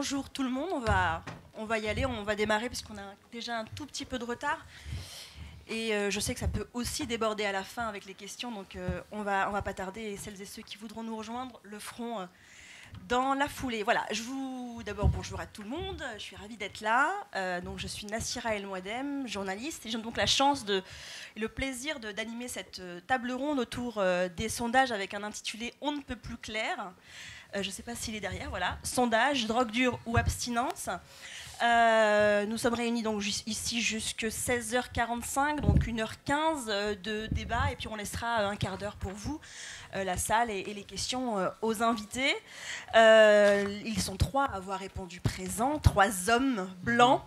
bonjour tout le monde, on va y aller, on va démarrer parce qu'on a déjà un tout petit peu de retard. Et je sais que ça peut aussi déborder à la fin avec les questions, donc on va pas tarder et celles et ceux qui voudront nous rejoindre le feront dans la foulée. Voilà, d'abord bonjour à tout le monde, je suis ravie d'être là. Donc je suis Nassira El Mouadem, journaliste, et j'ai donc la chance et le plaisir d'animer cette table ronde autour des sondages avec un intitulé On ne peut plus clair. Je ne sais pas s'il est derrière, voilà. Sondage, drogue dure ou abstinence. Nous sommes réunis donc ici jusqu'à 16h45, donc 1h15 de débat, et puis on laissera un quart d'heure pour vous, la salle et les questions aux invités. Ils sont 3 à avoir répondu présent, 3 hommes blancs.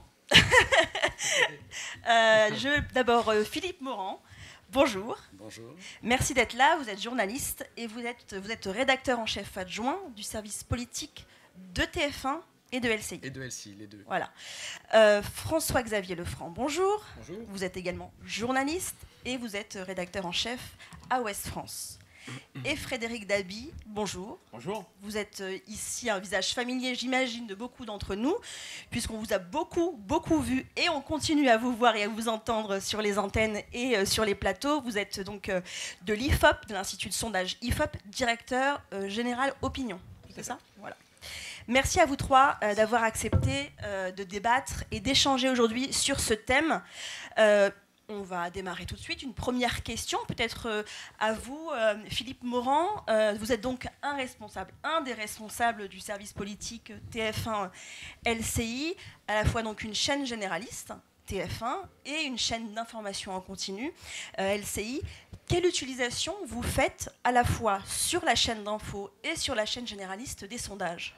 D'abord Philippe Morand. Bonjour. Bonjour. Merci d'être là. Vous êtes journaliste et vous êtes rédacteur en chef adjoint du service politique de TF1 et de LCI. Et de LCI, les deux. Voilà. François-Xavier Lefranc, bonjour. Bonjour. Vous êtes également journaliste et vous êtes rédacteur en chef à Ouest France. Et Frédéric Dabi, bonjour. Bonjour. Vous êtes ici un visage familier, j'imagine, de beaucoup d'entre nous, puisqu'on vous a beaucoup vu et on continue à vous voir et à vous entendre sur les antennes et sur les plateaux. Vous êtes donc de l'IFOP, de l'Institut de sondage IFOP, directeur général opinion. C'est ça ? Voilà. Merci à vous 3 d'avoir accepté de débattre et d'échanger aujourd'hui sur ce thème. On va démarrer tout de suite. Une première question, peut-être à vous, Philippe Morand. Vous êtes donc un des responsables du service politique TF1 LCI, à la fois donc une chaîne généraliste, TF1, et une chaîne d'information en continu, LCI. Quelle utilisation vous faites à la fois sur la chaîne d'info et sur la chaîne généraliste des sondages ?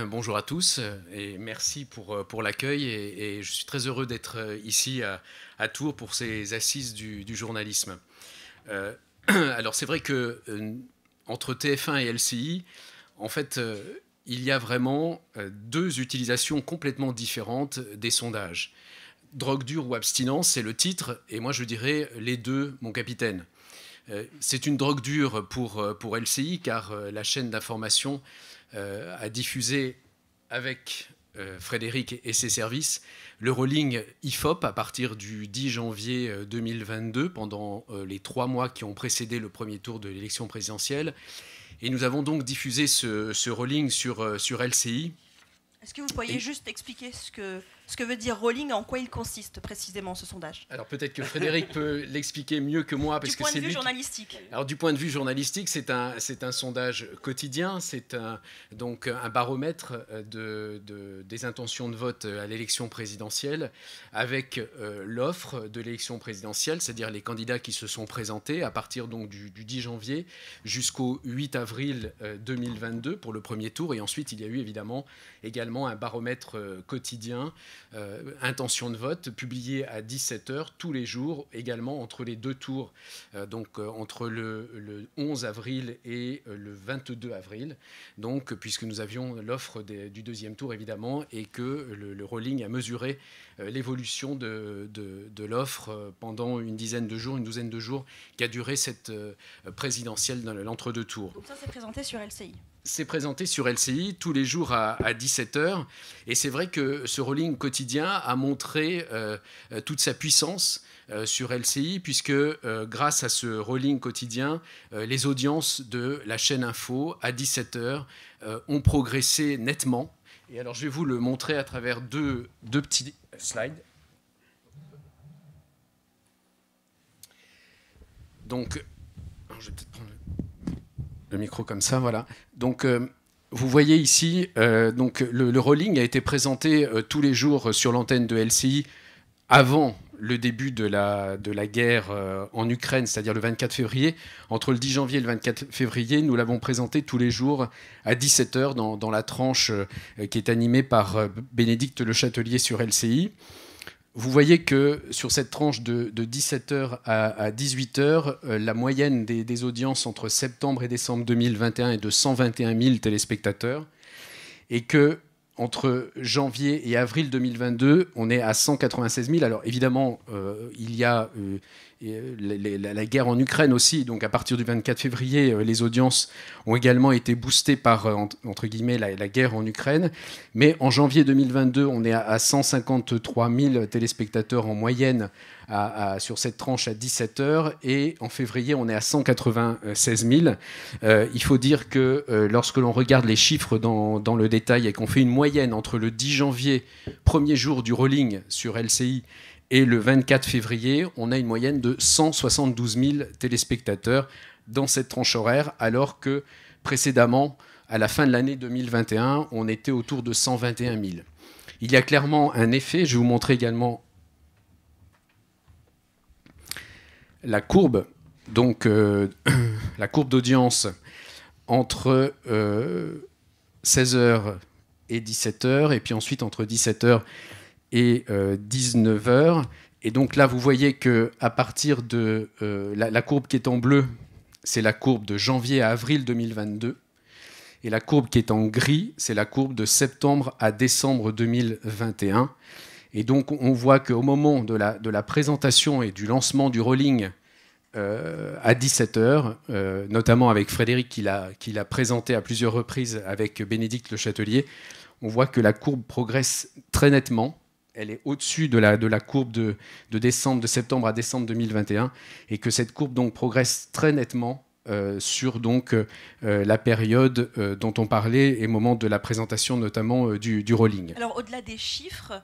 Bonjour à tous et merci pour l'accueil et je suis très heureux d'être ici à Tours pour ces assises du journalisme. Alors c'est vrai que entre TF1 et LCI, en fait, il y a vraiment 2 utilisations complètement différentes des sondages. Drogue dure ou abstinence, c'est le titre, et moi je dirais les deux, mon capitaine. C'est une drogue dure pour LCI car la chaîne d'information a diffusé avec Frédéric et ses services le rolling IFOP à partir du 10 janvier 2022, pendant les 3 mois qui ont précédé le premier tour de l'élection présidentielle. Et nous avons donc diffusé ce rolling sur LCI. Est-ce que vous pourriez juste expliquer ce que veut dire rolling, en quoi il consiste précisément ce sondage ? Alors peut-être que Frédéric peut l'expliquer mieux que moi. Du point de vue journalistique. Alors du point de vue journalistique, c'est un sondage quotidien, c'est donc un baromètre des intentions de vote à l'élection présidentielle avec l'offre de l'élection présidentielle, c'est-à-dire les candidats qui se sont présentés à partir donc du 10 janvier jusqu'au 8 avril 2022 pour le premier tour. Et ensuite, il y a eu également un baromètre quotidien, intention de vote, publié à 17h tous les jours, également entre les 2 tours, donc entre le 11 avril et le 22 avril, donc, puisque nous avions l'offre du deuxième tour, évidemment, et que le rolling a mesuré l'évolution de l'offre pendant une douzaine de jours, qui a duré cette présidentielle dans l'entre-deux tours. Donc ça, c'est présenté sur LCI. C'est présenté sur LCI tous les jours à 17h. Et c'est vrai que ce rolling quotidien a montré toute sa puissance sur LCI, puisque grâce à ce rolling quotidien, les audiences de la chaîne info à 17h ont progressé nettement. Et alors je vais vous le montrer à travers deux petits slides. Donc, alors je vais peut-être prendre le micro comme ça, voilà. Donc, vous voyez ici, donc le rolling a été présenté tous les jours sur l'antenne de LCI avant le début de la guerre en Ukraine, c'est-à-dire le 24 février. Entre le 10 janvier et le 24 février, nous l'avons présenté tous les jours à 17h dans la tranche qui est animée par Bénédicte Le Châtelier sur LCI. Vous voyez que sur cette tranche de 17h à 18h, la moyenne des audiences entre septembre et décembre 2021 est de 121 000 téléspectateurs, et que entre janvier et avril 2022, on est à 196 000. Alors évidemment, il y a la guerre en Ukraine aussi. Donc à partir du 24 février, les audiences ont également été boostées par, entre guillemets, la guerre en Ukraine. Mais en janvier 2022, on est à 153 000 téléspectateurs en moyenne sur cette tranche à 17 heures. Et en février, on est à 196 000. Il faut dire que lorsque l'on regarde les chiffres dans le détail et qu'on fait une moyenne entre le 10 janvier, premier jour du rolling sur LCI, et le 24 février, on a une moyenne de 172 000 téléspectateurs dans cette tranche horaire, alors que précédemment, à la fin de l'année 2021, on était autour de 121 000. Il y a clairement un effet. Je vais vous montrer également la courbe, donc la courbe d'audience entre 16h et 17h, et puis ensuite entre 17h et 19h. Et donc là, vous voyez qu'à partir de la courbe qui est en bleu, c'est la courbe de janvier à avril 2022. Et la courbe qui est en gris, c'est la courbe de septembre à décembre 2021. Et donc, on voit qu'au moment de la présentation et du lancement du rolling à 17h, notamment avec Frédéric qui l'a présenté à plusieurs reprises avec Bénédicte Le Châtelier, on voit que la courbe progresse très nettement. Elle est au-dessus de la courbe de septembre à décembre 2021, et que cette courbe donc progresse très nettement sur donc la période dont on parlait et au moment de la présentation notamment du rolling. Alors au-delà des chiffres,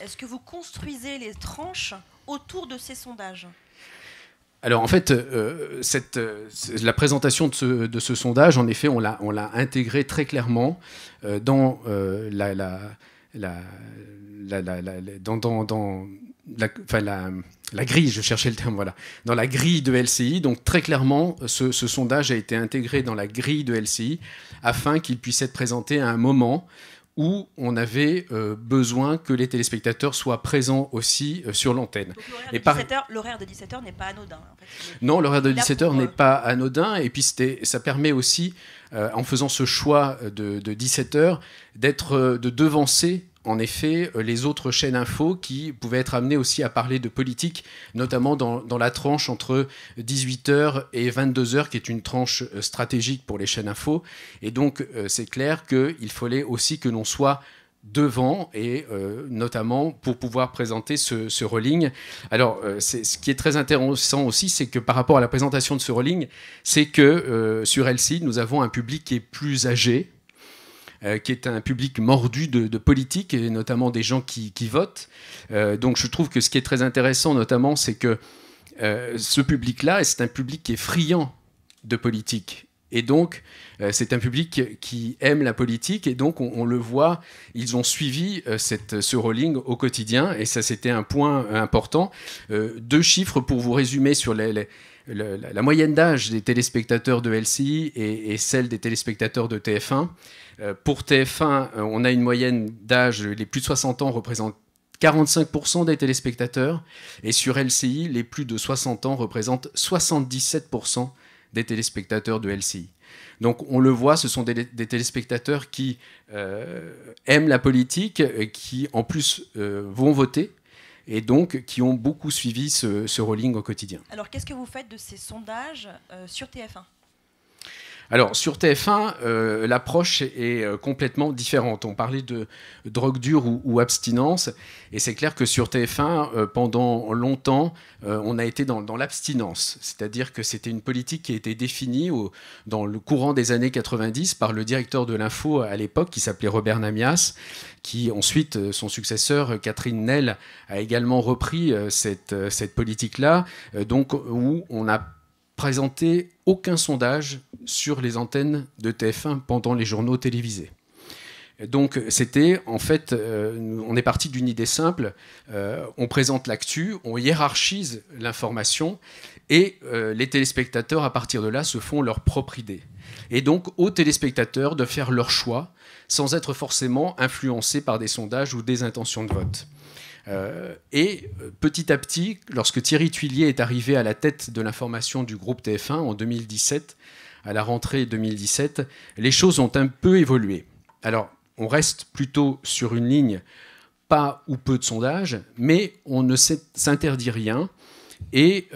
est-ce que vous construisez les tranches autour de ces sondages ? Alors en fait, la présentation de ce sondage, en effet, on l'a intégré très clairement dans la grille, je cherchais le terme, voilà, dans la grille de LCI. Donc très clairement, ce sondage a été intégré dans la grille de LCI afin qu'il puisse être présenté à un moment où on avait besoin que les téléspectateurs soient présents aussi sur l'antenne. L'horaire de 17h n'est pas anodin. En fait. Non, l'horaire de 17h n'est pas anodin. Et puis ça permet aussi, en faisant ce choix de 17h, de devancer en effet les autres chaînes info qui pouvaient être amenées aussi à parler de politique, notamment dans la tranche entre 18h et 22h, qui est une tranche stratégique pour les chaînes info. Et donc, c'est clair qu'il fallait aussi que l'on soit devant, et notamment pour pouvoir présenter ce rolling. Alors, ce qui est très intéressant aussi, c'est que par rapport à la présentation de ce rolling, c'est que sur LCI, nous avons un public qui est plus âgé, qui est un public mordu de politique, et notamment des gens qui votent. Donc je trouve que ce qui est très intéressant, notamment, c'est que ce public-là, c'est un public qui est friand de politique. Et donc, c'est un public qui aime la politique, et donc on le voit, ils ont suivi ce rolling au quotidien, et ça, c'était un point important. 2 chiffres pour vous résumer sur la moyenne d'âge des téléspectateurs de LCI et celle des téléspectateurs de TF1. Pour TF1, on a une moyenne d'âge, les plus de 60 ans représentent 45% des téléspectateurs, et sur LCI, les plus de 60 ans représentent 77% des téléspectateurs de LCI. Donc on le voit, ce sont des téléspectateurs qui aiment la politique, qui en plus vont voter, et donc qui ont beaucoup suivi ce rolling au quotidien. Alors qu'est-ce que vous faites de ces sondages sur TF1 ? Alors, sur TF1, l'approche est complètement différente. On parlait de drogue dure ou abstinence, et c'est clair que sur TF1, pendant longtemps, on a été dans l'abstinence. C'est-à-dire que c'était une politique qui a été définie dans le courant des années 90 par le directeur de l'info à l'époque, qui s'appelait Robert Namias, qui ensuite, son successeur, Catherine Nel, a également repris cette politique-là, donc où on a présenté aucun sondage sur les antennes de TF1 pendant les journaux télévisés. Donc c'était, en fait, on est parti d'une idée simple, on présente l'actu, on hiérarchise l'information, et les téléspectateurs, à partir de là, se font leur propre idée. Et donc aux téléspectateurs de faire leur choix, sans être forcément influencés par des sondages ou des intentions de vote. Et petit à petit, lorsque Thierry Tuillier est arrivé à la tête de l'information du groupe TF1 en 2017, à la rentrée 2017, les choses ont un peu évolué. Alors, on reste plutôt sur une ligne pas ou peu de sondages, mais on ne s'interdit rien. Et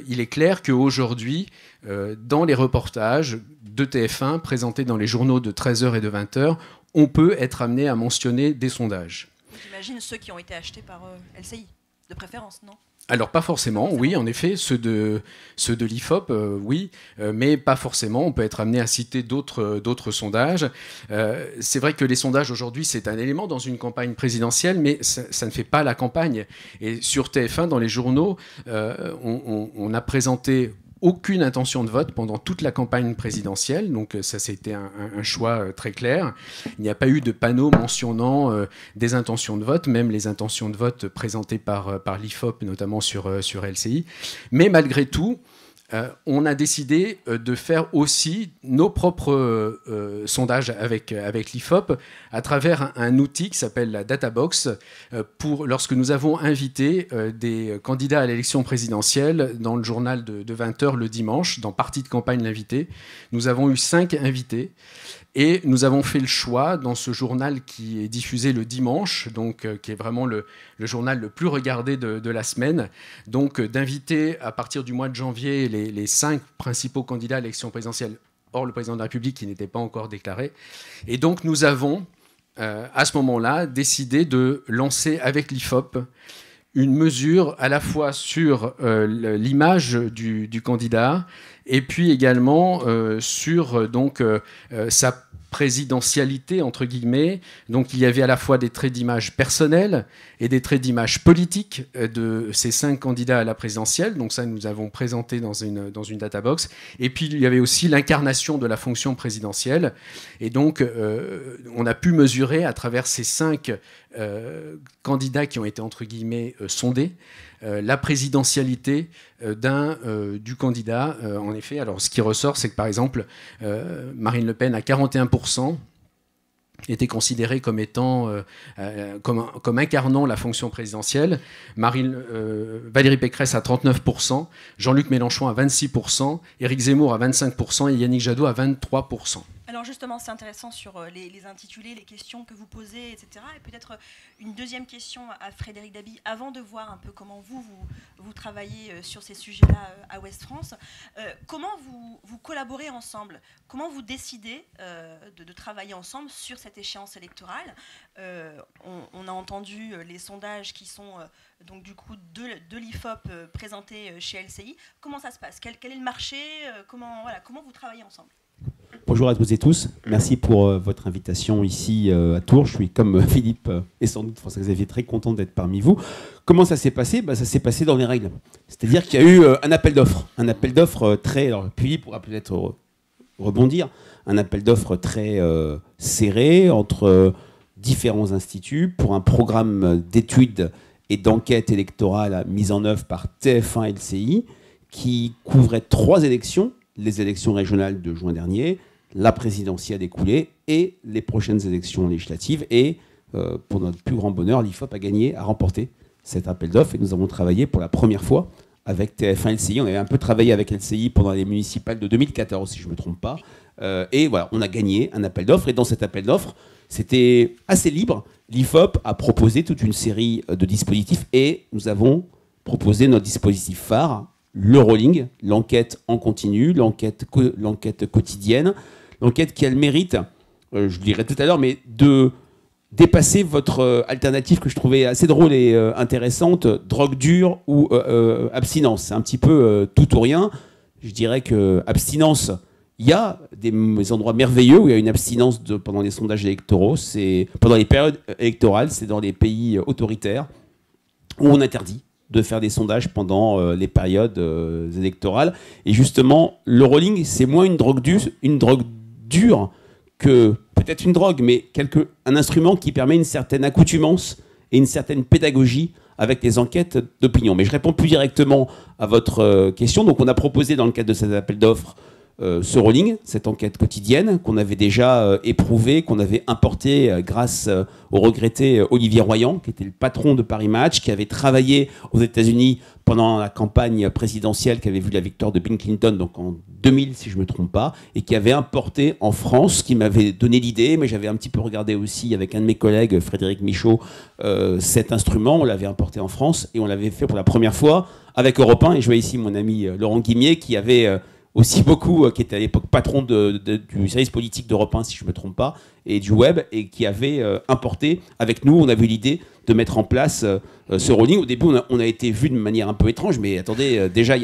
il est clair qu'aujourd'hui, dans les reportages de TF1 présentés dans les journaux de 13h et de 20h, on peut être amené à mentionner des sondages. J'imagine ceux qui ont été achetés par LCI, de préférence, non ? Alors pas forcément, oui, en effet, ceux de l'IFOP, oui, mais pas forcément. On peut être amené à citer d'autres sondages. C'est vrai que les sondages aujourd'hui, c'est un élément dans une campagne présidentielle, mais ça ne fait pas la campagne. Et sur TF1, dans les journaux, on a présenté aucune intention de vote pendant toute la campagne présidentielle, donc ça c'était un choix très clair. Il n'y a pas eu de panneau mentionnant des intentions de vote, même les intentions de vote présentées par l'IFOP, notamment sur LCI. Mais malgré tout, on a décidé de faire aussi nos propres sondages avec l'IFOP à travers un outil qui s'appelle la Databox, lorsque nous avons invité des candidats à l'élection présidentielle dans le journal de 20h le dimanche, dans Partie de campagne l'invité. Nous avons eu 5 invités. Et nous avons fait le choix, dans ce journal qui est diffusé le dimanche, donc qui est vraiment le journal le plus regardé de la semaine, donc d'inviter à partir du mois de janvier les 5 principaux candidats à l'élection présidentielle, hors le président de la République qui n'était pas encore déclaré. Et donc nous avons, à ce moment-là, décidé de lancer avec l'IFOP une mesure à la fois sur l'image du candidat et puis également sur sa présidentialité, entre guillemets. Donc il y avait à la fois des traits d'image personnels et des traits d'image politiques de ces 5 candidats à la présidentielle. Donc ça, nous avons présenté dans une databox. Et puis il y avait aussi l'incarnation de la fonction présidentielle. Et donc on a pu mesurer à travers ces 5 candidats qui ont été, entre guillemets, sondés, la présidentialité du candidat. En effet, alors ce qui ressort, c'est que par exemple, Marine Le Pen à 41% était considérée comme étant comme incarnant la fonction présidentielle. Valérie Pécresse à 39%, Jean-Luc Mélenchon à 26%, Éric Zemmour à 25% et Yannick Jadot à 23%. Alors justement, c'est intéressant sur les intitulés, les questions que vous posez, etc. Et peut-être une deuxième question à Frédéric Dabi, avant de voir un peu comment vous travaillez sur ces sujets-là à Ouest France. Comment vous collaborez ensemble? Comment vous décidez de travailler ensemble sur cette échéance électorale? On a entendu les sondages qui sont donc du coup de l'IFOP présentés chez LCI. Comment ça se passe? Quel est le marché? Comment vous travaillez ensemble? Bonjour à toutes et tous. Merci pour votre invitation ici à Tours. Je suis, comme Philippe et sans doute François-Xavier, très content d'être parmi vous. Comment ça s'est passé? Ça s'est passé dans les règles. C'est-à-dire qu'il y a eu un appel d'offres. Un appel d'offres très... Alors, Philippe pourra peut-être rebondir. Un appel d'offres très serré entre différents instituts pour un programme d'études et d'enquête électorale mis en œuvre par TF1 LCI qui couvrait 3 élections. Les élections régionales de juin dernier, la présidentielle écoulée et les prochaines élections législatives. Et pour notre plus grand bonheur, l'IFOP a remporté cet appel d'offres. Et nous avons travaillé pour la première fois avec TF1 LCI. On avait un peu travaillé avec LCI pendant les municipales de 2014, si je ne me trompe pas. Et voilà, on a gagné un appel d'offres. Et dans cet appel d'offres, c'était assez libre. L'IFOP a proposé toute une série de dispositifs. Et nous avons proposé notre dispositif phare, le rolling, l'enquête en continu, l'enquête quotidienne, l'enquête qui a le mérite, je le dirai tout à l'heure, mais de dépasser votre alternative que je trouvais assez drôle et intéressante, drogue dure ou abstinence. C'est un petit peu tout ou rien. Je dirais que abstinence, il y a des endroits merveilleux où il y a une abstinence pendant les sondages électoraux, c'est pendant les périodes électorales, c'est dans les pays autoritaires où on interdit de faire des sondages pendant les périodes électorales. Et justement, le rolling, c'est moins une drogue dure que peut-être une drogue, mais un instrument qui permet une certaine accoutumance et une certaine pédagogie avec les enquêtes d'opinion. Mais je réponds plus directement à votre question. Donc on a proposé dans le cadre de cet appel d'offres ce rolling, cette enquête quotidienne qu'on avait déjà éprouvée, qu'on avait importée grâce au regretté Olivier Royan, qui était le patron de Paris Match, qui avait travaillé aux États-Unis pendant la campagne présidentielle, qui avait vu la victoire de Bill Clinton, donc en 2000 si je ne me trompe pas, et qui avait importé en France, qui m'avait donné l'idée, mais j'avais un petit peu regardé aussi avec un de mes collègues, Frédéric Michaud, cet instrument, on l'avait importé en France, et on l'avait fait pour la première fois avec Europe 1, et je vois ici mon ami Laurent Guimier, qui avait aussi beaucoup, qui était à l'époque patron du service politique d'Europe 1, si je ne me trompe pas, et du web, et qui avait importé avec nous, on avait eu l'idée de mettre en place ce rolling. Au début, on a été vu de manière un peu étrange, mais attendez, déjà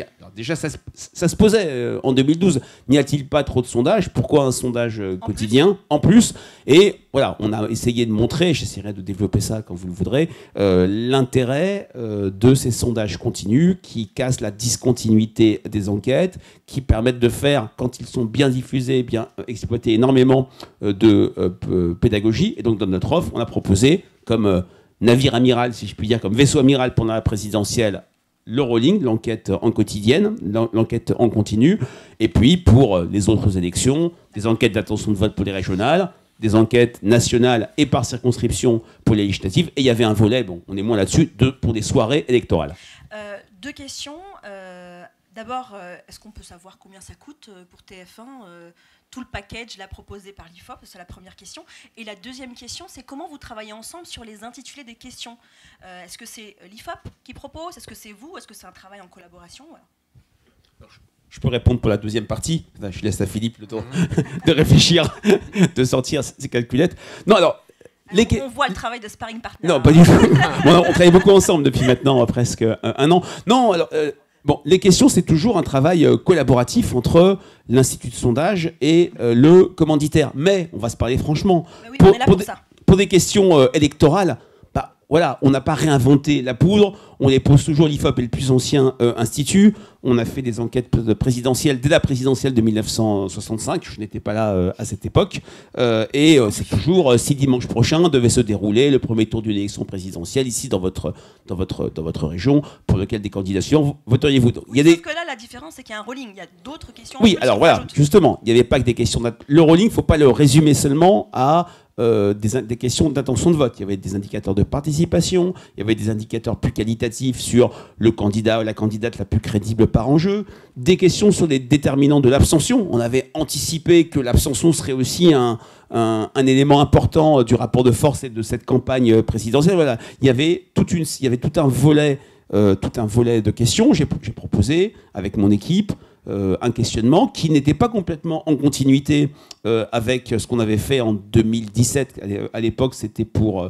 ça se posait en 2012. N'y a-t-il pas trop de sondages? Pourquoi un sondage quotidien en plus? Et voilà, on a essayé de montrer, j'essaierai de développer ça quand vous le voudrez, l'intérêt de ces sondages continus qui cassent la discontinuité des enquêtes, qui permettent de faire, quand ils sont bien diffusés, bien exploités, énormément de pédagogie. Et donc dans notre offre, on a proposé comme navire amiral, si je puis dire, comme vaisseau amiral pendant la présidentielle, le rolling, l'enquête en quotidienne, l'enquête en continu, et puis pour les autres élections, des enquêtes d'intention de vote pour les régionales, des enquêtes nationales et par circonscription pour les législatives, et il y avait un volet, bon, on est moins là-dessus, pour des soirées électorales. Deux questions. D'abord, est-ce qu'on peut savoir combien ça coûte pour TF1 tout le package là proposé par l'IFOP? C'est la première question. Et la deuxième question, c'est comment vous travaillez ensemble sur les intitulés des questions? Est-ce que c'est l'IFOP qui propose? Est-ce que c'est vous? Est-ce que c'est un travail en collaboration? Voilà. Je peux répondre pour la deuxième partie. Je laisse à Philippe le temps de réfléchir, de sortir ses calculettes. Non, alors... On voit le travail de sparring partner. Non, pas du tout. On travaille beaucoup ensemble depuis maintenant presque un an. Non, alors... Bon, les questions, c'est toujours un travail collaboratif entre l'institut de sondage et le commanditaire. Mais, on va se parler franchement, oui, on est là pour ça. Pour des questions électorales, bah, voilà, on n'a pas réinventé la poudre, on les pose toujours. L'IFOP est le plus ancien institut. On a fait des enquêtes présidentielles dès la présidentielle de 1965. Je n'étais pas là à cette époque. C'est toujours, si dimanche prochain devait se dérouler le premier tour d'une élection présidentielle ici dans votre région, pour lequel des candidatures voteriez-vous? Il y a Sauf que là, la différence, c'est qu'il y a un rolling. Il y a d'autres questions. Oui, alors voilà, justement, il n'y avait pas que des questions. Le rolling, il ne faut pas le résumer seulement à des questions d'intention de vote. Il y avait des indicateurs de participation, il y avait des indicateurs plus qualitatifs sur le candidat ou la candidate la plus crédible par enjeu, des questions sur les déterminants de l'abstention. On avait anticipé que l'abstention serait aussi un élément important du rapport de force et de cette campagne présidentielle. Voilà. Il y avait tout un volet de questions. J'ai proposé avec mon équipe un questionnement qui n'était pas complètement en continuité avec ce qu'on avait fait en 2017. À l'époque, c'était pour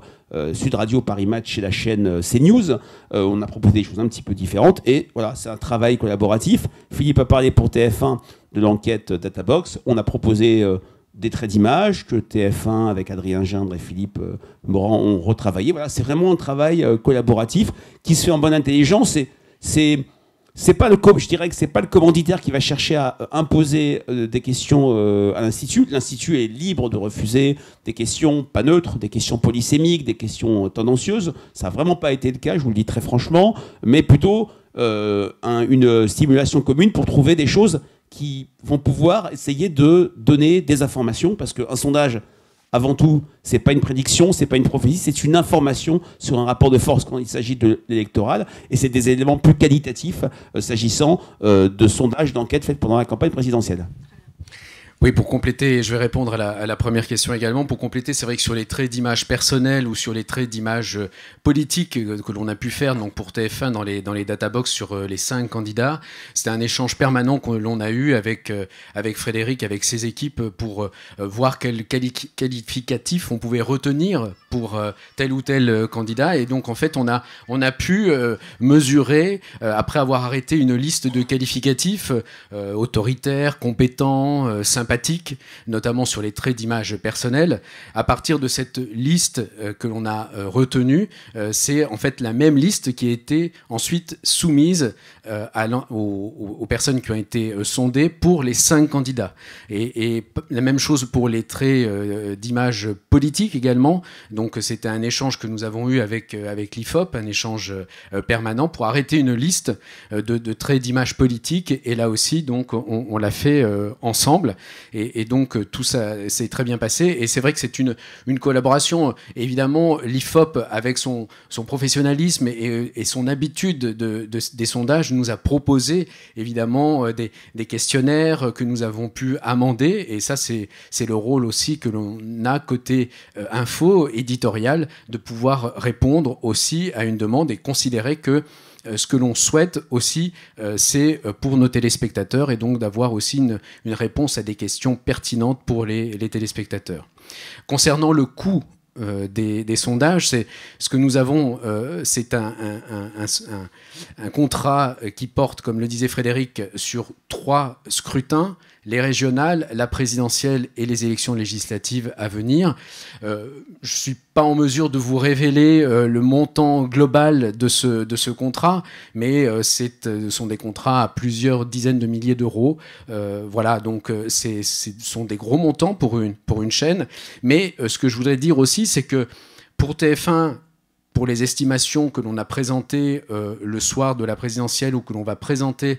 Sud Radio Paris Match et la chaîne CNews. On a proposé des choses un petit peu différentes. Et voilà, c'est un travail collaboratif. Philippe a parlé pour TF1 de l'enquête Databox. On a proposé des traits d'image que TF1 avec Adrien Gindre et Philippe Morand ont retravaillé. Voilà, c'est vraiment un travail collaboratif qui se fait en bonne intelligence. Je dirais que c'est pas le commanditaire qui va chercher à imposer des questions à l'Institut. L'Institut est libre de refuser des questions pas neutres, des questions polysémiques, des questions tendancieuses. Ça n'a vraiment pas été le cas, je vous le dis très franchement, mais plutôt une stimulation commune pour trouver des choses qui vont pouvoir essayer de donner des informations, parce qu'un sondage, avant tout, c'est pas une prédiction, c'est pas une prophétie, c'est une information sur un rapport de force quand il s'agit de l'électoral, et c'est des éléments plus qualitatifs s'agissant de sondages, d'enquêtes faites pendant la campagne présidentielle. Oui, pour compléter, je vais répondre à la première question également. Pour compléter, c'est vrai que sur les traits d'image personnels ou sur les traits d'image politiques que l'on a pu faire donc pour TF1 dans les databox sur les 5 candidats, c'était un échange permanent que l'on a eu avec Frédéric, avec ses équipes, pour voir quel qualificatif on pouvait retenir pour tel ou tel candidat. Et donc, en fait, on a pu mesurer, après avoir arrêté une liste de qualificatifs, autoritaire, compétent, sympathique, sympathiques, notamment sur les traits d'image personnelle. À partir de cette liste que l'on a retenue, c'est en fait la même liste qui a été ensuite soumise aux personnes qui ont été sondées pour les 5 candidats. Et la même chose pour les traits d'image politique également. Donc c'était un échange que nous avons eu avec l'IFOP, un échange permanent pour arrêter une liste de traits d'image politique. Et là aussi, donc, on l'a fait ensemble. Et donc tout ça s'est très bien passé. Et c'est vrai que c'est une collaboration. Évidemment, l'IFOP, avec son professionnalisme et son habitude des sondages, nous a proposé évidemment des questionnaires que nous avons pu amender. Et ça, c'est le rôle aussi que l'on a côté info, éditorial, de pouvoir répondre aussi à une demande et considérer que ce que l'on souhaite aussi, c'est pour nos téléspectateurs et donc d'avoir aussi une réponse à des questions pertinentes pour les téléspectateurs. Concernant le coût des sondages, c'est ce que nous avons, c'est un contrat qui porte, comme le disait Frédéric, sur 3 scrutins, les régionales, la présidentielle et les élections législatives à venir. Je ne suis pas en mesure de vous révéler le montant global de ce contrat, mais ce sont des contrats à plusieurs dizaines de milliers d'euros. Voilà, donc ce sont des gros montants pour une chaîne. Mais ce que je voudrais dire aussi, c'est que pour TF1, pour les estimations que l'on a présentées le soir de la présidentielle ou que l'on va présenter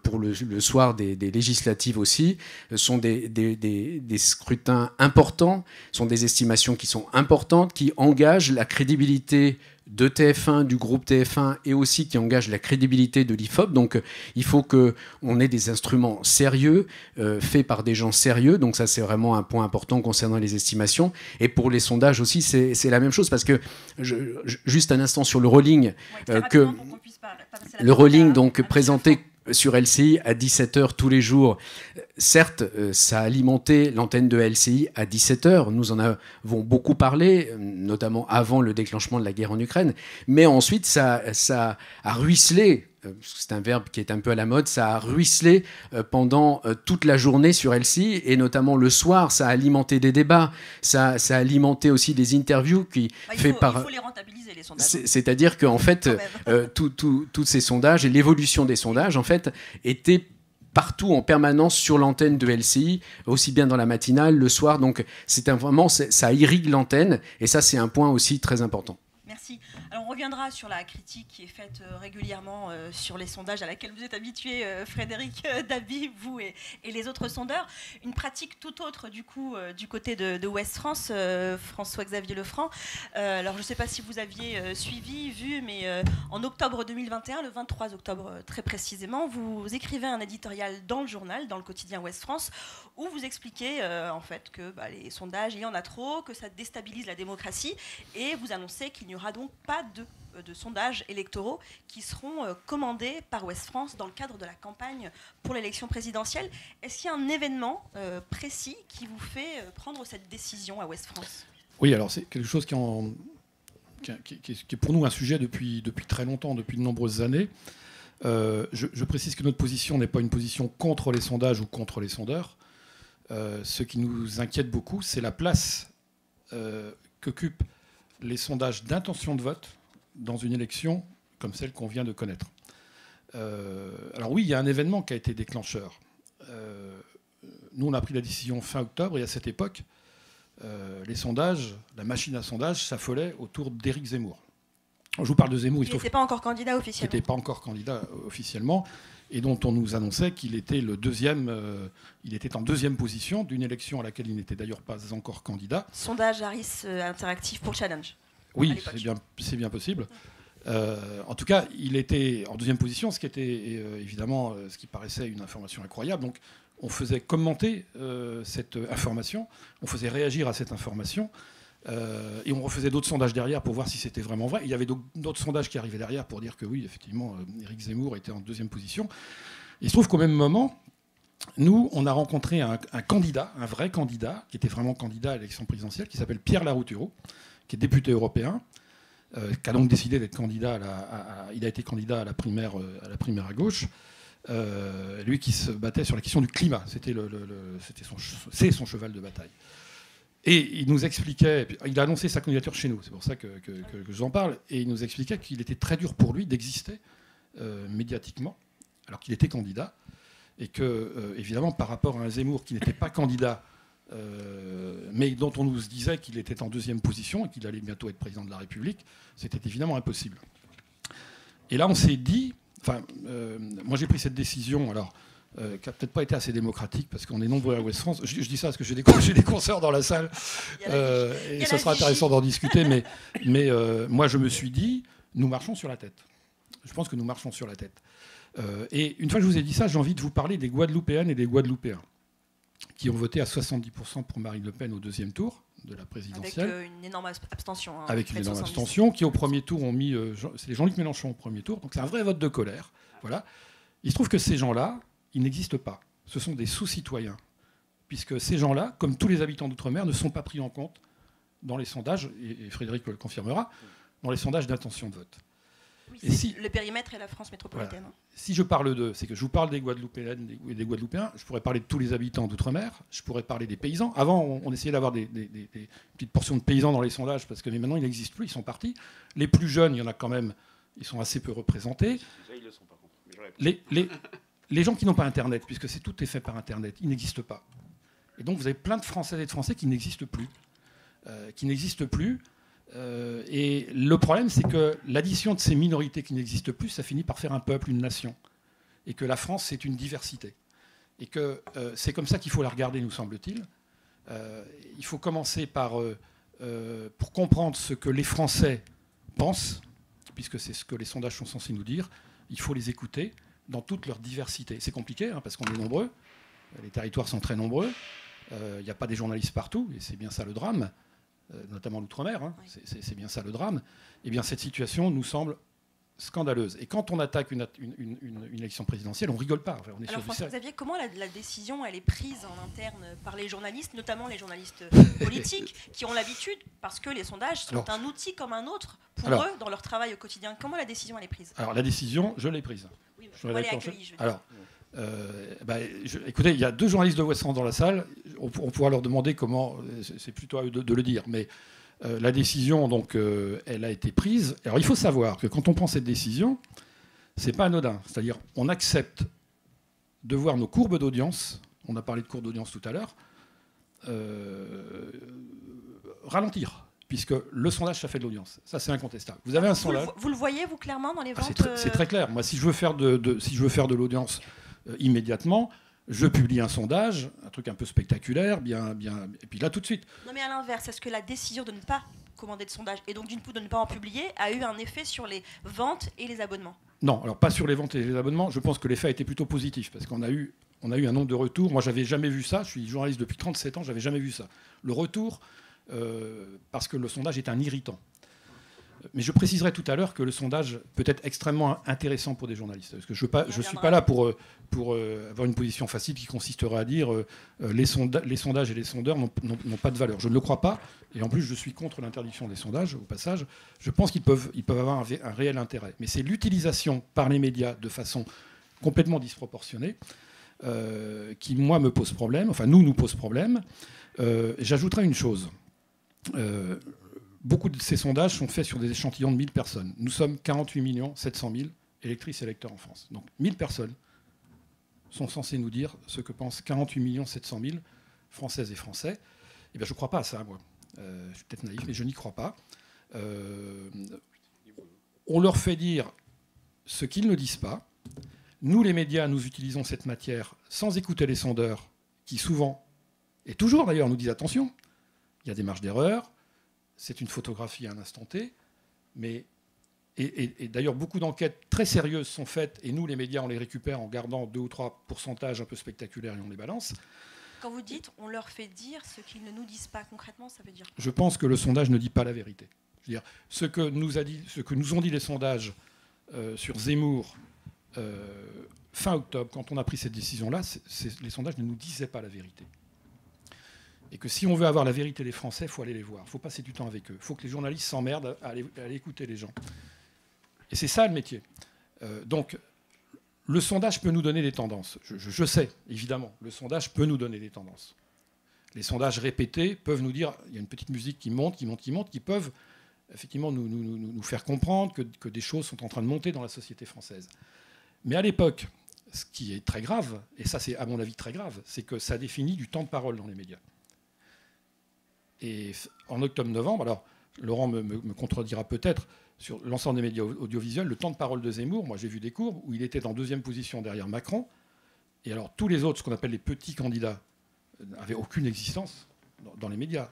pour le soir des législatives aussi, sont des scrutins importants, sont des estimations qui sont importantes, qui engagent la crédibilité de TF1, du groupe TF1, et aussi qui engage la crédibilité de l'IFOP. Donc il faut qu'on ait des instruments sérieux, faits par des gens sérieux. Donc ça, c'est vraiment un point important concernant les estimations. Et pour les sondages aussi, c'est la même chose, parce que, juste un instant sur le rolling, le rolling donc présenté sur LCI à 17h tous les jours. Certes, ça a alimenté l'antenne de LCI à 17h. Nous en avons beaucoup parlé, notamment avant le déclenchement de la guerre en Ukraine. Mais ensuite, ça a ruisselé. C'est un verbe qui est un peu à la mode, ça a ruisselé pendant toute la journée sur LCI, et notamment le soir, ça a alimenté des débats, ça a alimenté aussi des interviews il faut les rentabiliser, les sondages. C'est-à-dire qu'en fait, tous ces sondages et l'évolution des sondages, en fait, étaient partout en permanence sur l'antenne de LCI, aussi bien dans la matinale, le soir. Donc vraiment, ça irrigue l'antenne, et ça, c'est un point aussi très important. Merci. Alors on reviendra sur la critique qui est faite régulièrement sur les sondages à laquelle vous êtes habitués, Frédéric Dabi, vous et les autres sondeurs. Une pratique tout autre du coup du côté de Ouest France, François-Xavier Lefranc. Alors je ne sais pas si vous aviez vu, mais en octobre 2021, le 23 octobre très précisément, vous écrivez un éditorial dans le journal, dans le quotidien Ouest France, où vous expliquez en fait que les sondages, il y en a trop, que ça déstabilise la démocratie, et vous annoncez qu'il n'y aura donc pas de sondages électoraux qui seront commandés par Ouest France dans le cadre de la campagne pour l'élection présidentielle. Est-ce qu'il y a un événement précis qui vous fait prendre cette décision à Ouest France ? Oui, alors c'est quelque chose qui est pour nous un sujet depuis très longtemps, depuis de nombreuses années. Je précise que notre position n'est pas une position contre les sondages ou contre les sondeurs. Ce qui nous inquiète beaucoup, c'est la place qu'occupent les sondages d'intention de vote dans une élection comme celle qu'on vient de connaître. Alors oui, il y a un événement qui a été déclencheur. Nous, on a pris la décision fin octobre, et à cette époque, les sondages, la machine à sondage s'affolait autour d'Éric Zemmour. Je vous parle de Zemmour. Il n'était pas encore candidat officiellement. Il n'était pas encore candidat officiellement, et dont on nous annonçait qu'il était il était en deuxième position d'une élection à laquelle il n'était d'ailleurs pas encore candidat. Sondage Harris interactif pour Challenge. Oui, c'est bien possible. En tout cas, il était en deuxième position, ce qui était évidemment ce qui paraissait une information incroyable. Donc, on faisait commenter cette information, on faisait réagir à cette information, et on refaisait d'autres sondages derrière pour voir si c'était vraiment vrai. Il y avait d'autres sondages qui arrivaient derrière pour dire que oui, effectivement, Éric Zemmour était en deuxième position. Il se trouve qu'au même moment, nous, on a rencontré un candidat, un vrai candidat, qui était vraiment candidat à l'élection présidentielle, qui s'appelle Pierre Larouturou, qui est député européen, qui a donc décidé d'être candidat il a été candidat à la primaire à gauche. lui qui se battait sur la question du climat. C'est son cheval de bataille. Et il nous expliquait, il a annoncé sa candidature chez nous, c'est pour ça que je vous en parle, et il nous expliquait qu'il était très dur pour lui d'exister médiatiquement, alors qu'il était candidat, et que, évidemment, par rapport à un Zemmour qui n'était pas candidat, mais dont on nous disait qu'il était en deuxième position et qu'il allait bientôt être président de la République, c'était évidemment impossible. Et là, on s'est dit, moi j'ai pris cette décision, alors, qui n'a peut-être pas été assez démocratique, parce qu'on est nombreux à Ouest France. Je dis ça parce que j'ai des consoeurs dans la salle, et ce sera intéressant d'en discuter, mais moi je me suis dit, nous marchons sur la tête. Je pense que nous marchons sur la tête. Et une fois que je vous ai dit ça, j'ai envie de vous parler des Guadeloupéennes et des Guadeloupéens, qui ont voté à 70% pour Marine Le Pen au deuxième tour de la présidentielle. Avec une énorme abstention. Hein, avec une énorme abstention, qui au premier tour ont mis... c'est Jean-Luc Mélenchon au premier tour, donc c'est un vrai vote de colère. Voilà. Il se trouve que ces gens-là, ils n'existent pas. Ce sont des sous-citoyens. Puisque ces gens-là, comme tous les habitants d'outre-mer, ne sont pas pris en compte dans les sondages, et Frédéric le confirmera, dans les sondages d'intention de vote. Oui, et si, le périmètre est la France métropolitaine. Voilà. Si je parle d'eux, c'est que je vous parle des Guadeloupéennes et des Guadeloupéens, je pourrais parler de tous les habitants d'outre-mer, je pourrais parler des paysans. Avant, on essayait d'avoir des petites portions de paysans dans les sondages, parce que mais maintenant, ils n'existent plus, ils sont partis. Les plus jeunes, il y en a quand même, ils sont assez peu représentés. Déjà, ils le sont, par contre. Les gens qui n'ont pas Internet, puisque tout est fait par Internet, ils n'existent pas. Et donc, vous avez plein de Françaises et de Français qui n'existent plus. Et le problème, c'est que l'addition de ces minorités qui n'existent plus, ça finit par faire un peuple, une nation. Et que la France, c'est une diversité. Et que c'est comme ça qu'il faut la regarder, nous semble-t-il. Il faut commencer par, pour comprendre ce que les Français pensent, puisque c'est ce que les sondages sont censés nous dire, il faut les écouter dans toute leur diversité. C'est compliqué, hein, parce qu'on est nombreux, les territoires sont très nombreux, il n'y a pas des journalistes partout, et c'est bien ça le drame, notamment l'outre-mer, hein, oui. C'est bien ça le drame. Eh bien, cette situation nous semble scandaleuse. Et quand on attaque une élection présidentielle, on ne rigole pas. Enfin, on est Alors, François-Xavier, comment la décision elle est prise en interne par les journalistes, notamment les journalistes politiques, qui ont l'habitude, parce que les sondages sont un outil comme un autre pour eux dans leur travail au quotidien. Comment la décision elle est prise? Alors, la décision, je l'ai prise. Oui, je l'ai accueillie, je veux dire. Alors, écoutez, il y a 2 journalistes de Ouest France dans la salle. On pourra leur demander comment. C'est plutôt à eux de le dire. Mais la décision, donc, elle a été prise. Alors, il faut savoir que quand on prend cette décision, c'est pas anodin. C'est-à-dire, on accepte de voir nos courbes d'audience. On a parlé de courbes d'audience tout à l'heure. Ralentir. Puisque le sondage, ça fait de l'audience. Ça, c'est incontestable. Vous avez un sondage. Vous le voyez, vous, clairement, dans les ventes C'est très clair. Moi, si je veux faire de l'audience immédiatement, je publie un sondage, un truc un peu spectaculaire, et puis là, tout de suite. Non, mais à l'inverse, est-ce que la décision de ne pas commander de sondage, et donc d'une part de ne pas en publier, a eu un effet sur les ventes et les abonnements? Non, alors pas sur les ventes et les abonnements. Je pense que l'effet a été plutôt positif, parce qu'on a eu un nombre de retours. Moi, j'avais jamais vu ça. Je suis journaliste depuis 37 ans, j'avais jamais vu ça. Le retour... parce que le sondage est un irritant. Mais je préciserai tout à l'heure que le sondage peut être extrêmement intéressant pour des journalistes. Parce que je ne suis pas là pour avoir une position facile qui consisterait à dire les sondages et les sondeurs n'ont pas de valeur. Je ne le crois pas. Et en plus, je suis contre l'interdiction des sondages, au passage. Je pense qu'ils peuvent avoir un réel intérêt. Mais c'est l'utilisation par les médias de façon complètement disproportionnée qui, moi, me pose problème. Enfin, nous pose problème. J'ajouterai une chose. Beaucoup de ces sondages sont faits sur des échantillons de 1000 personnes. Nous sommes 48 700 000 électrices et électeurs en France. Donc 1000 personnes sont censées nous dire ce que pensent 48 700 000 Françaises et Français. Eh bien, je ne crois pas à ça, moi. Je suis peut-être naïf, mais je n'y crois pas. On leur fait dire ce qu'ils ne disent pas. Nous, les médias, nous utilisons cette matière sans écouter les sondeurs qui souvent, et toujours d'ailleurs, nous disent attention, il y a des marges d'erreur, c'est une photographie à un instant T, mais et d'ailleurs beaucoup d'enquêtes très sérieuses sont faites, et nous les médias on les récupère en gardant 2 ou 3 pourcentages un peu spectaculaires et on les balance. Quand vous dites on leur fait dire ce qu'ils ne nous disent pas concrètement, ça veut dire quoi? Je pense que le sondage ne dit pas la vérité. Je veux dire, ce que nous ont dit les sondages sur Zemmour fin octobre, quand on a pris cette décision-là, les sondages ne nous disaient pas la vérité. Et que si on veut avoir la vérité des Français, il faut aller les voir. Il faut passer du temps avec eux. Il faut que les journalistes s'emmerdent à aller écouter les gens. Et c'est ça le métier. Donc, le sondage peut nous donner des tendances. Je sais, évidemment, le sondage peut nous donner des tendances. Les sondages répétés peuvent nous dire, il y a une petite musique qui monte, qui peuvent effectivement nous faire comprendre que des choses sont en train de monter dans la société française. Mais à l'époque, ce qui est très grave, et ça c'est à mon avis très grave, c'est que ça définit du temps de parole dans les médias. Et en octobre-novembre, alors Laurent me contredira peut-être, sur l'ensemble des médias audiovisuels, le temps de parole de Zemmour, moi j'ai vu des courbes où il était en 2e position derrière Macron, et alors tous les autres, ce qu'on appelle les petits candidats, n'avaient aucune existence dans les médias.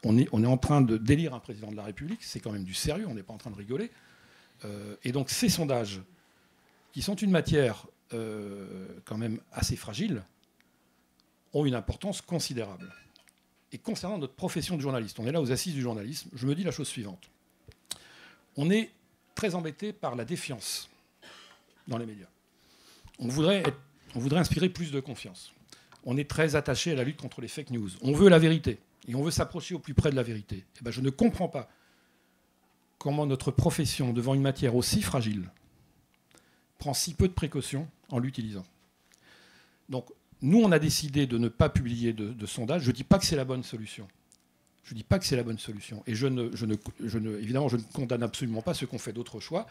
On est en train de d'élire un président de la République, c'est quand même du sérieux, on n'est pas en train de rigoler. Et donc ces sondages, qui sont une matière quand même assez fragile, ont une importance considérable. Et concernant notre profession de journaliste, on est là aux assises du journalisme, je me dis la chose suivante. On est très embêté par la défiance dans les médias. On voudrait inspirer plus de confiance. On est très attaché à la lutte contre les fake news. On veut la vérité et on veut s'approcher au plus près de la vérité. Et ben, je ne comprends pas comment notre profession, devant une matière aussi fragile, prend si peu de précautions en l'utilisant. Donc, nous, on a décidé de ne pas publier de sondage. Je ne dis pas que c'est la bonne solution. Je ne dis pas que c'est la bonne solution. Et évidemment, je ne condamne absolument pas ceux qui ont fait d'autres choix.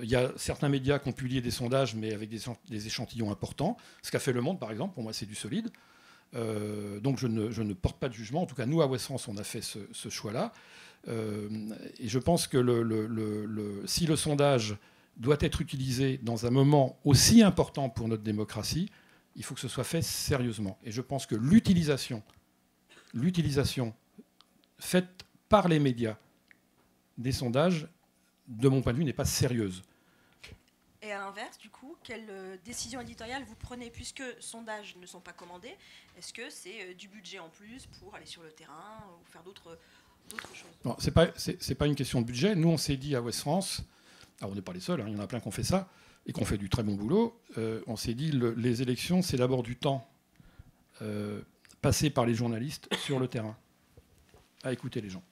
Il y a certains médias qui ont publié des sondages, mais avec des échantillons importants. Ce qu'a fait Le Monde, par exemple, pour moi, c'est du solide. Donc je ne porte pas de jugement. En tout cas, nous, à Ouest France, on a fait ce choix-là. Et je pense que si le sondage doit être utilisé dans un moment aussi important pour notre démocratie, il faut que ce soit fait sérieusement. Et je pense que l'utilisation faite par les médias des sondages, de mon point de vue, n'est pas sérieuse. Et à l'inverse, du coup, quelle décision éditoriale vous prenez, puisque sondages ne sont pas commandés? Est-ce que c'est du budget en plus pour aller sur le terrain ou faire d'autres choses? Non, c'est pas une question de budget. Nous, on s'est dit à Ouest France, on n'est pas les seuls, il y en a plein qui ont fait ça, et qui ont fait du très bon boulot, on s'est dit, les élections, c'est d'abord du temps passé par les journalistes sur le terrain, à écouter les gens,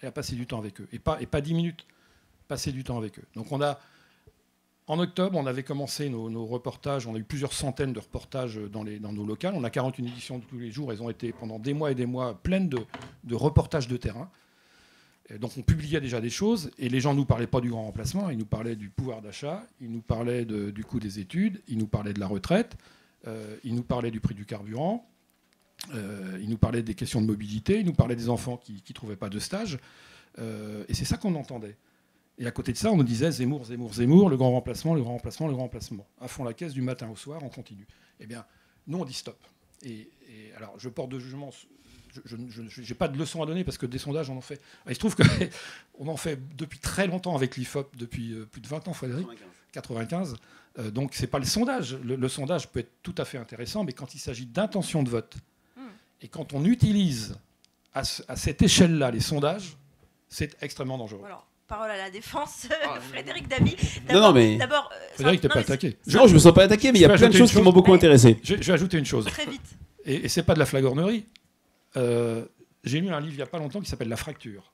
et à passer du temps avec eux. Et pas 10 minutes, passer du temps avec eux. Donc en octobre, on avait commencé nos reportages, on a eu plusieurs centaines de reportages dans nos locales. On a 41 éditions de tous les jours, elles ont été pendant des mois et des mois pleines de reportages de terrain. Et donc on publiait déjà des choses, et les gens ne nous parlaient pas du grand remplacement, ils nous parlaient du pouvoir d'achat, ils nous parlaient du coût des études, ils nous parlaient de la retraite, ils nous parlaient du prix du carburant, ils nous parlaient des questions de mobilité, ils nous parlaient des enfants qui ne trouvaient pas de stage, et c'est ça qu'on entendait. Et à côté de ça, on nous disait Zemmour, Zemmour, Zemmour, le grand remplacement, le grand remplacement, le grand remplacement. À fond la caisse du matin au soir, on continue. Eh bien, nous, on dit stop. Et alors, je porte de jugement. Je n'ai pas de leçon à donner parce que des sondages, on en fait. Il se trouve qu'on en fait depuis très longtemps avec l'IFOP, depuis plus de 20 ans, Frédéric. 95. Donc, ce n'est pas le sondage. Le sondage peut être tout à fait intéressant, mais quand il s'agit d'intention de vote, et quand on utilise à cette échelle-là les sondages, c'est extrêmement dangereux. Voilà. Parole à la défense, Frédéric Dabi. Non, mais... Frédéric, t'es pas attaqué. Non, je me sens pas attaqué, mais il y a plein de choses qui m'ont beaucoup intéressé. Je vais ajouter une chose. Très vite. Et c'est pas de la flagornerie. J'ai lu un livre il n'y a pas longtemps qui s'appelle La Fracture,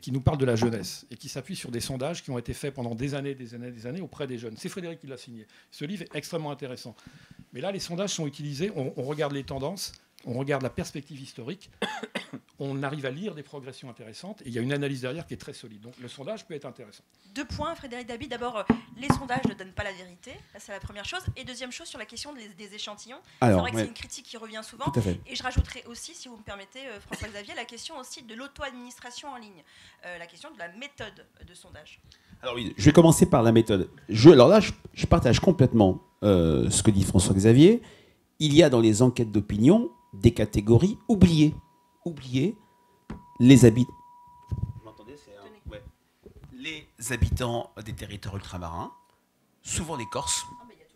qui nous parle de la jeunesse et qui s'appuie sur des sondages qui ont été faits pendant des années auprès des jeunes. C'est Frédéric qui l'a signé. Ce livre est extrêmement intéressant. Mais là, les sondages sont utilisés, on regarde les tendances, on regarde la perspective historique, on arrive à lire des progressions intéressantes, et il y a une analyse derrière qui est très solide. Donc le sondage peut être intéressant. 2 points, Frédéric Dabi. D'abord, les sondages ne donnent pas la vérité. C'est la première chose. Et deuxième chose, sur la question des échantillons. C'est vrai que c'est une critique qui revient souvent. Tout à fait. Et je rajouterai aussi, si vous me permettez, François-Xavier, la question aussi de l'auto-administration en ligne. La question de la méthode de sondage. Alors oui, je vais commencer par la méthode. Alors là, je partage complètement ce que dit François-Xavier. Il y a dans les enquêtes d'opinion des catégories oubliées. Les habitants. Vous m'entendez, ouais. Les habitants des territoires ultramarins, souvent les Corses.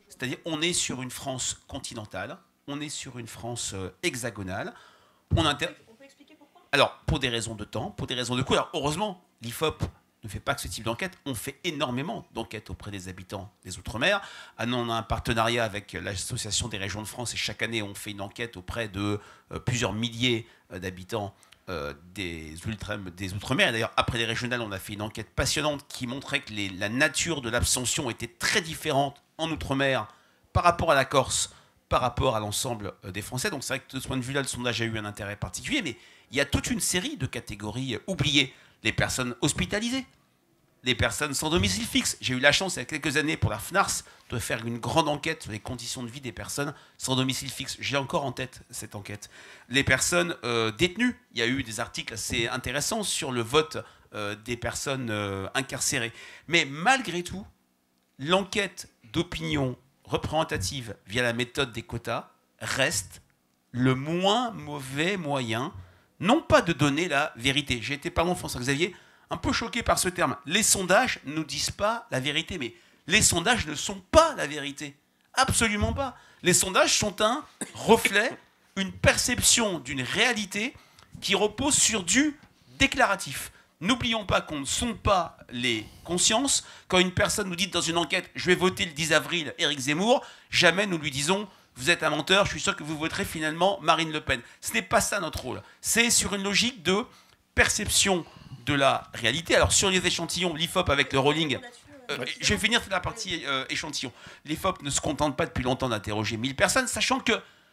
C'est-à-dire, on est sur une France continentale, on est sur une France hexagonale. On peut expliquer pourquoi? Alors, pour des raisons de temps, pour des raisons de coût. Alors, heureusement, l'IFOP ne fait pas que ce type d'enquête. On fait énormément d'enquêtes auprès des habitants des Outre-mer. On a un partenariat avec l'Association des régions de France et chaque année, on fait une enquête auprès de plusieurs milliers d'habitants des Outre-mer. D'ailleurs, après les régionales, on a fait une enquête passionnante qui montrait que la nature de l'abstention était très différente en Outre-mer par rapport à la Corse, par rapport à l'ensemble des Français. Donc c'est vrai que de ce point de vue-là, le sondage a eu un intérêt particulier, mais il y a toute une série de catégories oubliées. Les personnes hospitalisées, les personnes sans domicile fixe. J'ai eu la chance, il y a quelques années, pour la FNARS, de faire une grande enquête sur les conditions de vie des personnes sans domicile fixe. J'ai encore en tête cette enquête. Les personnes détenues. Il y a eu des articles assez intéressants sur le vote des personnes incarcérées. Mais malgré tout, l'enquête d'opinion représentative via la méthode des quotas reste le moins mauvais moyen, non pas de donner la vérité. J'ai été, pardon François-Xavier, un peu choqué par ce terme. Les sondages ne nous disent pas la vérité, mais les sondages ne sont pas la vérité. Absolument pas. Les sondages sont un reflet, une perception d'une réalité qui repose sur du déclaratif. N'oublions pas qu'on ne sonde pas les consciences. Quand une personne nous dit dans une enquête « je vais voter le 10 avril Éric Zemmour », jamais nous lui disons « vous êtes un menteur, je suis sûr que vous voterez finalement Marine Le Pen ». Ce n'est pas ça notre rôle. C'est sur une logique de perception de la réalité. Alors sur les échantillons, l'IFOP avec le rolling... je vais finir la partie échantillon. L'IFOP ne se contente pas depuis longtemps d'interroger 1000 personnes, sachant que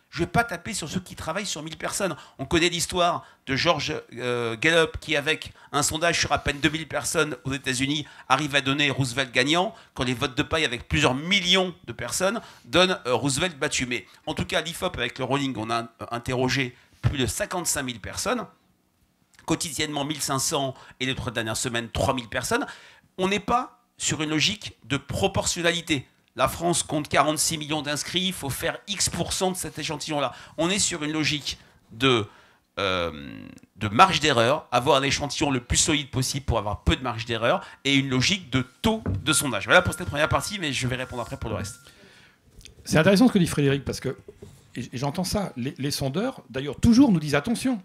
je ne vais pas taper sur ceux qui travaillent sur 1000 personnes. On connaît l'histoire de George Gallup qui, avec un sondage sur à peine 2000 personnes aux États-Unis, arrive à donner Roosevelt gagnant, quand les votes de paille avec plusieurs millions de personnes donnent Roosevelt battu. Mais en tout cas, l'IFOP avec le rolling, on a interrogé plus de 55 000 personnes, quotidiennement 1500 et les 3 dernières semaines 3000 personnes. On n'est pas sur une logique de proportionnalité. La France compte 46 millions d'inscrits, il faut faire X% de cet échantillon-là. On est sur une logique de marge d'erreur, avoir un échantillon le plus solide possible pour avoir peu de marge d'erreur, et une logique de taux de sondage. Voilà pour cette première partie, mais je vais répondre après pour le reste. C'est intéressant ce que dit Frédéric, parce que, et j'entends ça, les sondeurs, d'ailleurs, toujours nous disent attention.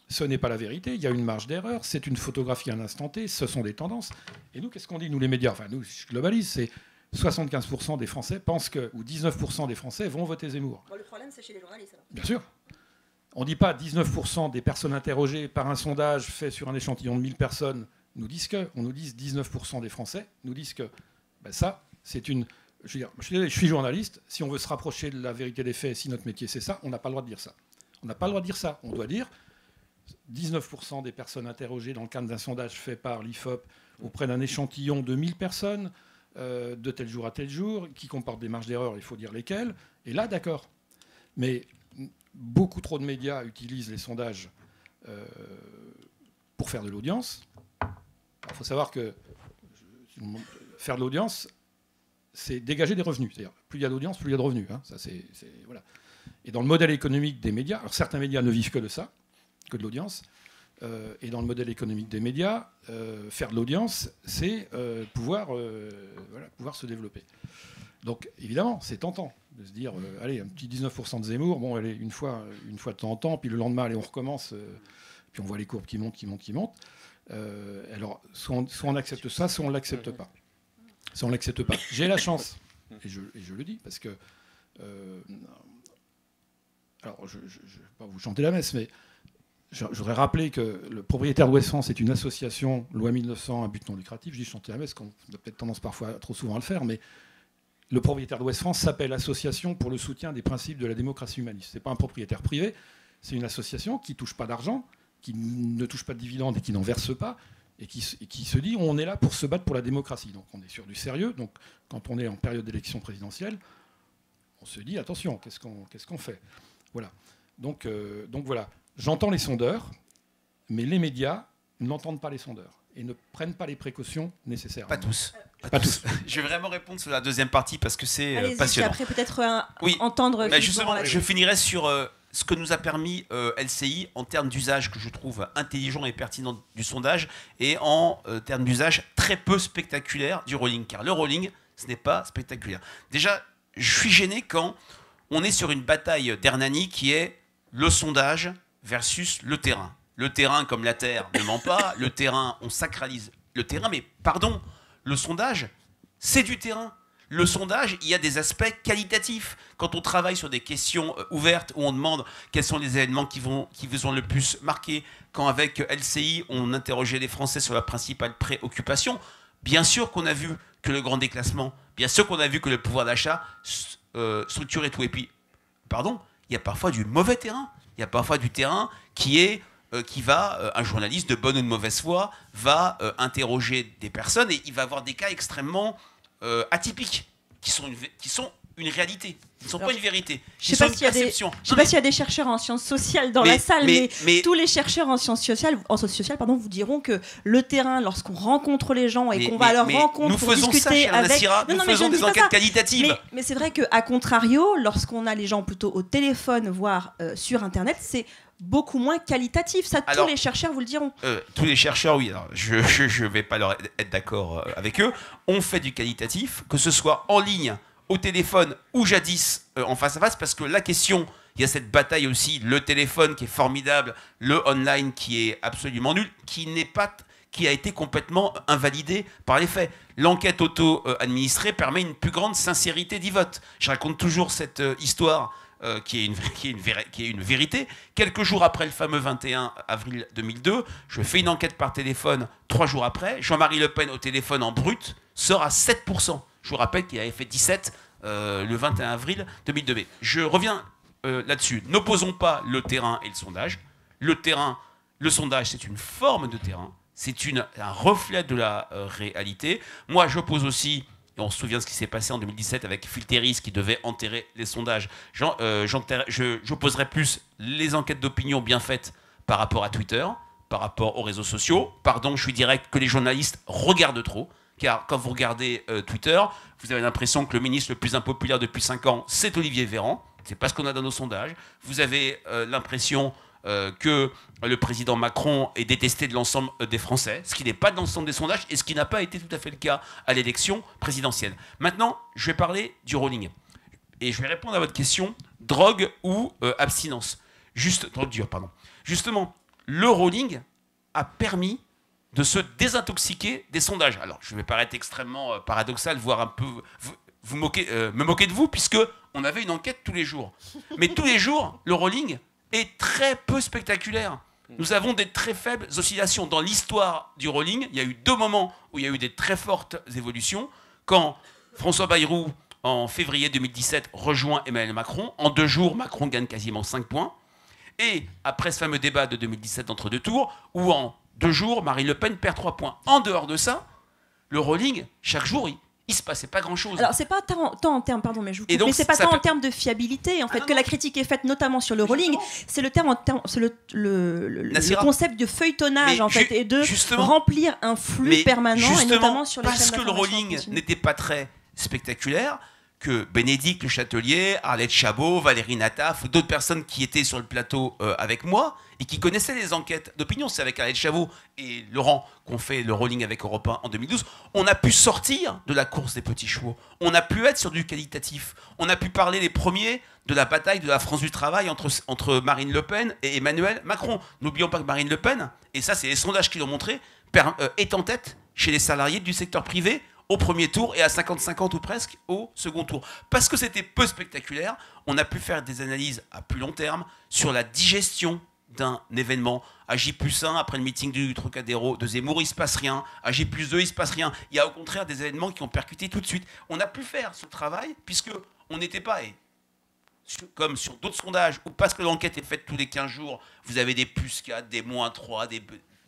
Ce n'est pas la vérité, il y a une marge d'erreur, c'est une photographie à l'instant T, ce sont des tendances. Et nous, qu'est-ce qu'on dit, nous les médias? Enfin, nous, je globalise, c'est 75% des Français pensent que, ou 19% des Français vont voter Zemmour. Bon, le problème, c'est chez les journalistes. Alors. Bien sûr. On ne dit pas 19% des personnes interrogées par un sondage fait sur un échantillon de 1000 personnes nous disent que. On nous dit 19% des Français nous disent que. Ben ça, c'est une... Je veux dire, je suis journaliste, si on veut se rapprocher de la vérité des faits, si notre métier c'est ça, on n'a pas le droit de dire ça. On n'a pas le droit de dire ça. On doit dire 19% des personnes interrogées dans le cadre d'un sondage fait par l'IFOP auprès d'un échantillon de 1000 personnes de tel jour à tel jour, qui comportent des marges d'erreur, il faut dire lesquelles. Et là, d'accord. Mais beaucoup trop de médias utilisent les sondages pour faire de l'audience. Il faut savoir que faire de l'audience, c'est dégager des revenus. C'est-à-dire, plus il y a d'audience, plus il y a de revenus. Hein. Ça, voilà. Et dans le modèle économique des médias, alors certains médias ne vivent que de ça, que de l'audience. Et dans le modèle économique des médias, faire de l'audience, c'est pouvoir se développer. Donc, évidemment, c'est tentant de se dire, allez, un petit 19% de Zemmour, bon, allez, une fois de temps en temps, puis le lendemain, allez, on recommence, puis on voit les courbes qui montent. Alors, soit on accepte ça, soit on ne l'accepte pas. Soit on ne l'accepte pas. J'ai la chance, et je le dis, parce que... alors, je ne vais pas vous chanter la messe, mais... Je voudrais rappeler que le propriétaire d'Ouest France est une association, loi 1900, à but non lucratif. Je dis chanter la messe, qu'on a peut-être tendance parfois trop souvent à le faire, mais le propriétaire d'Ouest France s'appelle Association pour le soutien des principes de la démocratie humaniste. Ce n'est pas un propriétaire privé, c'est une association qui ne touche pas d'argent, qui ne touche pas de dividendes et qui n'en verse pas, et qui se dit on est là pour se battre pour la démocratie. Donc on est sur du sérieux. Donc quand on est en période d'élection présidentielle, on se dit attention, qu'est-ce qu'on fait? Voilà. Donc voilà. J'entends les sondeurs, mais les médias n'entendent pas les sondeurs et ne prennent pas les précautions nécessaires. Pas tous. Pas tous. Je vais vraiment répondre sur la deuxième partie parce que c'est passionnant. Après, peut-être entendre... Justement, je finirai sur ce que nous a permis LCI en termes d'usage que je trouve intelligent et pertinent du sondage et en termes d'usage très peu spectaculaire du rolling. Car le rolling, ce n'est pas spectaculaire. Déjà, je suis gêné quand on est sur une bataille d'Hernani qui est le sondage versus le terrain. Le terrain, comme la terre, ne ment pas. Le terrain, on sacralise le terrain. Mais pardon, le sondage, c'est du terrain. Le sondage, il y a des aspects qualitatifs. Quand on travaille sur des questions ouvertes, où on demande quels sont les événements qui vous ont le plus marqué, quand avec LCI, on interrogeait les Français sur la principale préoccupation, bien sûr qu'on a vu que le grand déclassement, bien sûr qu'on a vu que le pouvoir d'achat structuré tout. Et puis, pardon, il y a parfois du mauvais terrain. Il y a parfois du terrain qui va, un journaliste de bonne ou de mauvaise foi, va interroger des personnes et il va avoir des cas extrêmement atypiques, qui sont une réalité. Ils ne sont pas une vérité. Je ne sais pas s'il y a des chercheurs en sciences sociales dans la salle, mais tous les chercheurs en sciences sociales, vous diront que le terrain, lorsqu'on rencontre les gens et qu'on va à leur rencontre pour discuter avec... Nous faisons des enquêtes qualitatives. Mais c'est vrai qu'à contrario, lorsqu'on a les gens plutôt au téléphone, voire sur Internet, c'est beaucoup moins qualitatif. Ça, tous les chercheurs vous le diront. Tous les chercheurs, oui. Alors, je ne vais pas être d'accord avec eux. On fait du qualitatif, que ce soit en ligne, au téléphone ou jadis en face à face, parce que la question, il y a cette bataille aussi, le téléphone qui est formidable, le online qui est absolument nul, qui a été complètement invalidé par les faits. L'enquête auto-administrée permet une plus grande sincérité du vote. Je raconte toujours cette histoire qui est une vérité. Quelques jours après le fameux 21 avril 2002, je fais une enquête par téléphone 3 jours après. Jean-Marie Le Pen au téléphone en brut sort à 7%. Je vous rappelle qu'il avait fait 17 le 21 avril 2002. Mais je reviens là-dessus. N'opposons pas le terrain et le sondage. Le sondage, c'est une forme de terrain. C'est un reflet de la réalité. Moi, j'oppose aussi, et on se souvient de ce qui s'est passé en 2017 avec Phil Terris qui devait enterrer les sondages. J'opposerais plus les enquêtes d'opinion bien faites par rapport à Twitter, par rapport aux réseaux sociaux. Pardon, je suis direct, que les journalistes regardent trop. Car quand vous regardez Twitter, vous avez l'impression que le ministre le plus impopulaire depuis 5 ans, c'est Olivier Véran. C'est pas ce qu'on a dans nos sondages. Vous avez l'impression que le président Macron est détesté de l'ensemble des Français, ce qui n'est pas dans l'ensemble des sondages et ce qui n'a pas été tout à fait le cas à l'élection présidentielle. Maintenant, je vais parler du rolling. Et je vais répondre à votre question, drogue ou abstinence. Drogue dure, pardon. Justement, le rolling a permis de se désintoxiquer des sondages. Alors, je vais paraître extrêmement paradoxal, voire un peu me moquer de vous, puisque on avait une enquête tous les jours. Mais tous les jours, le rolling est très peu spectaculaire. Nous avons des très faibles oscillations. Dans l'histoire du rolling, il y a eu 2 moments où il y a eu des très fortes évolutions. Quand François Bayrou, en février 2017, rejoint Emmanuel Macron, en 2 jours, Macron gagne quasiment 5 points. Et après ce fameux débat de 2017 d'entre-deux tours, où en 2 jours, Marine Le Pen perd 3 points. En dehors de ça, le rolling, chaque jour, il se passait pas grand-chose. Alors, c'est pas tant en termes, pardon, mais je vous coupe, mais c'est pas tant en termes de fiabilité, en fait, que la critique est faite, notamment sur le rolling. C'est le concept de feuilletonnage, en fait, et de remplir un flux permanent, et notamment sur les chaînes parce que le rolling n'était pas très spectaculaire, que Bénédicte Le Châtelier, Arlette Chabot, Valérie Nataf, ou d'autres personnes qui étaient sur le plateau avec moi et qui connaissaient les enquêtes d'opinion, c'est avec Arlette Chabot et Laurent qu'on fait le rolling avec Europe 1 en 2012, on a pu sortir de la course des petits chevaux, on a pu être sur du qualitatif, on a pu parler les premiers de la bataille de la France du travail entre Marine Le Pen et Emmanuel Macron. N'oublions pas que Marine Le Pen, et ça c'est les sondages qui l'ont montré, est en tête chez les salariés du secteur privé au premier tour et à 50-50 ou presque au second tour. Parce que c'était peu spectaculaire, on a pu faire des analyses à plus long terme sur la digestion d'un événement. À J+1, après le meeting du Trocadéro de Zemmour, il ne se passe rien. À J+2, il ne se passe rien. Il y a au contraire des événements qui ont percuté tout de suite. On a pu faire ce travail puisqu'on n'était pas... comme sur d'autres sondages, ou parce que l'enquête est faite tous les 15 jours, vous avez des +4, des -3, des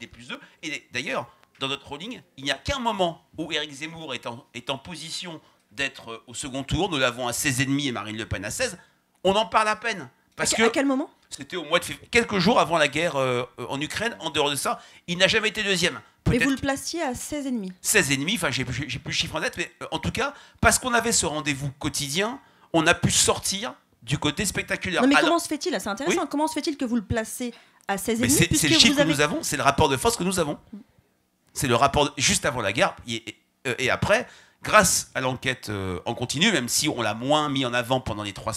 +2. Et d'ailleurs, dans notre rolling, il n'y a qu'un moment où Éric Zemmour est en position d'être au second tour. Nous l'avons à 16,5 et Marine Le Pen à 16. On en parle à peine. À quel moment ? C'était au mois de février, quelques jours avant la guerre en Ukraine. En dehors de ça, il n'a jamais été deuxième. Mais vous le placiez à 16,5 ? 16,5, enfin j'ai plus le chiffre en tête, mais en tout cas, parce qu'on avait ce rendez-vous quotidien, on a pu sortir du côté spectaculaire. Non mais comment se fait-il, c'est intéressant, oui. Comment se fait-il que vous le placez à 16,5 ? C'est le chiffre que nous avons, c'est le rapport de force que nous avons. C'est le rapport juste avant la guerre et après, grâce à l'enquête en continu, même si on l'a moins mis en avant pendant les 3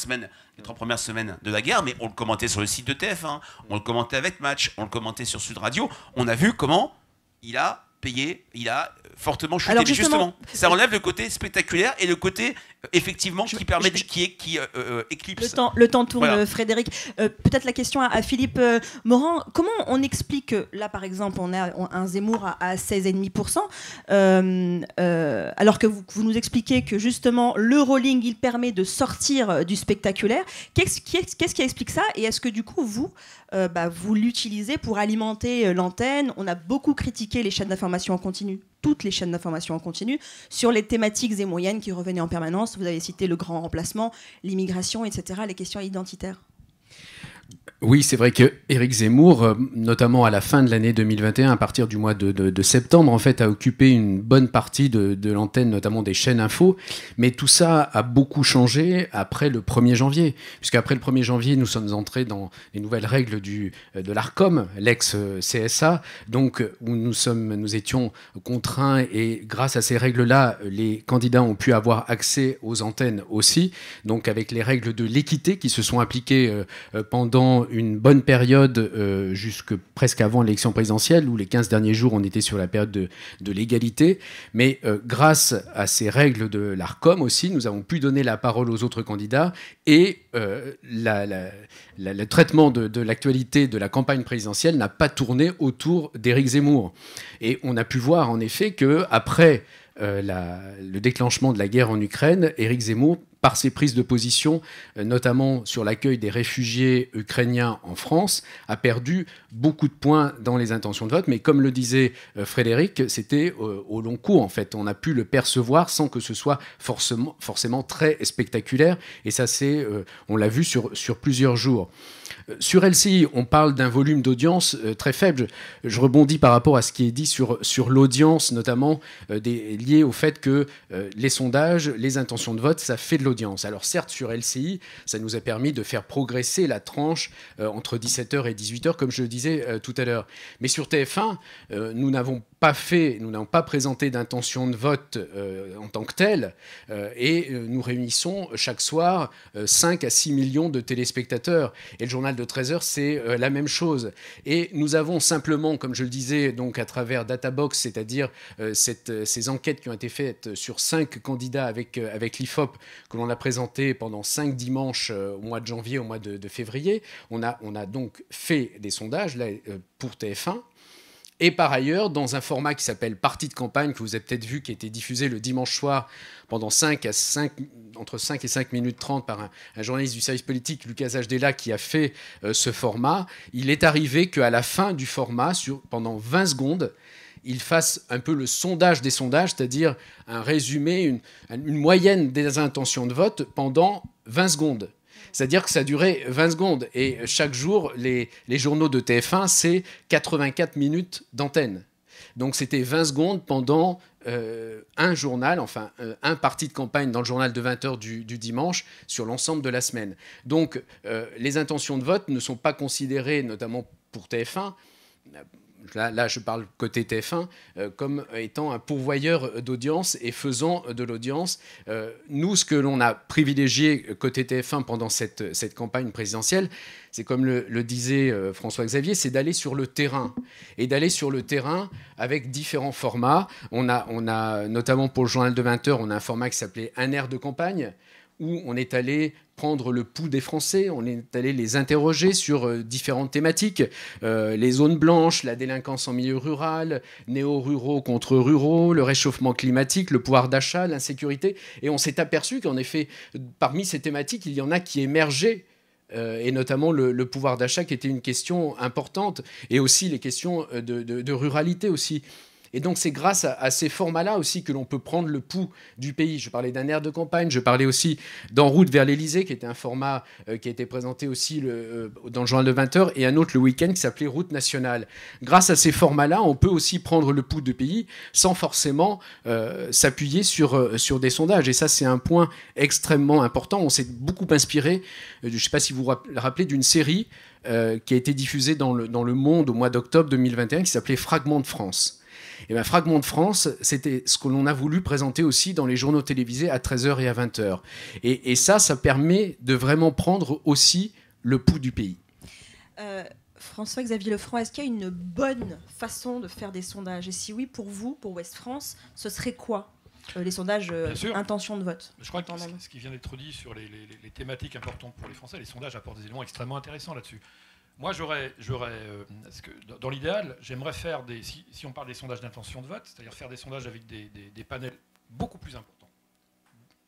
premières semaines de la guerre, mais on le commentait sur le site de TF1, on le commentait avec Match, on le commentait sur Sud Radio, on a vu comment il a payé, il a fortement chuté. Alors Mais justement, ça enlève le côté spectaculaire et le côté effectivement qui permet qui éclipse. Le temps tourne, Voilà. Frédéric. Peut-être la question à Philippe Morand. Comment on explique que là, par exemple, on a un Zemmour à 16,5%, alors que vous nous expliquez que justement le rolling il permet de sortir du spectaculaire. Qu'est-ce qui explique ça? Et est-ce que du coup vous l'utilisez pour alimenter l'antenne? On a beaucoup critiqué les chaînes d'information en continu, toutes les chaînes d'information en continu, sur les thématiques zémouriennes qui revenaient en permanence. Vous avez cité le grand remplacement, l'immigration, etc., les questions identitaires. Oui, c'est vrai que Éric Zemmour, notamment à la fin de l'année 2021, à partir du mois de septembre, en fait, a occupé une bonne partie de l'antenne, notamment des chaînes info. Mais tout ça a beaucoup changé après le 1er janvier. Puisqu'après le 1er janvier, nous sommes entrés dans les nouvelles règles de l'ARCOM, l'ex-CSA, donc où nous étions contraints et grâce à ces règles-là, les candidats ont pu avoir accès aux antennes aussi. Donc avec les règles de l'équité qui se sont appliquées pendant une bonne période jusque presque avant l'élection présidentielle, où les 15 derniers jours, on était sur la période de l'égalité. Mais grâce à ces règles de l'ARCOM aussi, nous avons pu donner la parole aux autres candidats et le traitement de l'actualité de la campagne présidentielle n'a pas tourné autour d'Éric Zemmour. Et on a pu voir en effet qu'après le déclenchement de la guerre en Ukraine, Éric Zemmour, par ses prises de position, notamment sur l'accueil des réfugiés ukrainiens en France, a perdu beaucoup de points dans les intentions de vote. Mais comme le disait Frédéric, c'était au long cours, en fait. On a pu le percevoir sans que ce soit forcément très spectaculaire. Et ça, on l'a vu sur plusieurs jours. Sur LCI, on parle d'un volume d'audience très faible. Je rebondis par rapport à ce qui est dit sur l'audience, notamment lié au fait que les sondages, les intentions de vote, ça fait de l'audience. Alors certes, sur LCI, ça nous a permis de faire progresser la tranche entre 17h et 18h, comme je le disais tout à l'heure. Mais sur TF1, nous n'avons pas présenté d'intention de vote en tant que telle, et nous réunissons chaque soir 5 à 6 millions de téléspectateurs. Et le journal de 13h, c'est la même chose. Et nous avons simplement, comme je le disais, donc à travers Databox, c'est-à-dire ces enquêtes qui ont été faites sur 5 candidats avec l'IFOP, que l'on a présenté pendant 5 dimanches au mois de janvier, au mois de février. On a donc fait des sondages là, pour TF1. Et par ailleurs, dans un format qui s'appelle Partie de campagne, que vous avez peut-être vu, qui a été diffusé le dimanche soir pendant entre 5 et 5 minutes 30 par un journaliste du service politique, Lucas Ajdela, qui a fait ce format, il est arrivé qu'à la fin du format, pendant 20 secondes, il fasse un peu le sondage des sondages, c'est-à-dire un résumé, une moyenne des intentions de vote pendant 20 secondes. C'est-à-dire que ça durait 20 secondes. Et chaque jour, les journaux de TF1, c'est 84 minutes d'antenne. Donc c'était 20 secondes pendant un journal, enfin un parti de campagne dans le journal de 20h du dimanche sur l'ensemble de la semaine. Donc les intentions de vote ne sont pas considérées, notamment pour TF1, là je parle côté TF1, comme étant un pourvoyeur d'audience et faisant de l'audience. Nous, ce que l'on a privilégié côté TF1 pendant cette campagne présidentielle, c'est comme le disait François-Xavier, c'est d'aller sur le terrain. Et d'aller sur le terrain avec différents formats. On a notamment pour le journal de 20h, on a un format qui s'appelait Un air de campagne, où on est allé prendre le pouls des Français, on est allé les interroger sur différentes thématiques, les zones blanches, la délinquance en milieu rural, néo-ruraux contre ruraux, le réchauffement climatique, le pouvoir d'achat, l'insécurité. Et on s'est aperçu qu'en effet, parmi ces thématiques, il y en a qui émergeaient, et notamment le pouvoir d'achat qui était une question importante, et aussi les questions de ruralité aussi. Et donc c'est grâce à ces formats-là aussi que l'on peut prendre le pouls du pays. Je parlais d'un air de campagne, je parlais aussi d'En route vers l'Élysée, qui était un format qui a été présenté aussi dans le journal de 20h, et un autre le week-end qui s'appelait Route nationale. Grâce à ces formats-là, on peut aussi prendre le pouls du pays sans forcément s'appuyer sur des sondages. Et ça, c'est un point extrêmement important. On s'est beaucoup inspiré, je ne sais pas si vous vous rappelez, d'une série qui a été diffusée dans le Monde au mois d'octobre 2021, qui s'appelait Fragments de France. Et bien, Fragments de France, c'était ce que l'on a voulu présenter aussi dans les journaux télévisés à 13h et à 20h. Et ça permet de vraiment prendre aussi le pouls du pays. François-Xavier Lefranc, est-ce qu'il y a une bonne façon de faire des sondages? Et si oui, pour vous, pour Ouest France, ce serait quoi les sondages intention de vote? Je crois que ce qui vient d'être dit sur les thématiques importantes pour les Français, les sondages apportent des éléments extrêmement intéressants là-dessus. Moi, dans l'idéal, j'aimerais faire si on parle des sondages d'intention de vote, c'est-à-dire faire des sondages avec des panels beaucoup plus importants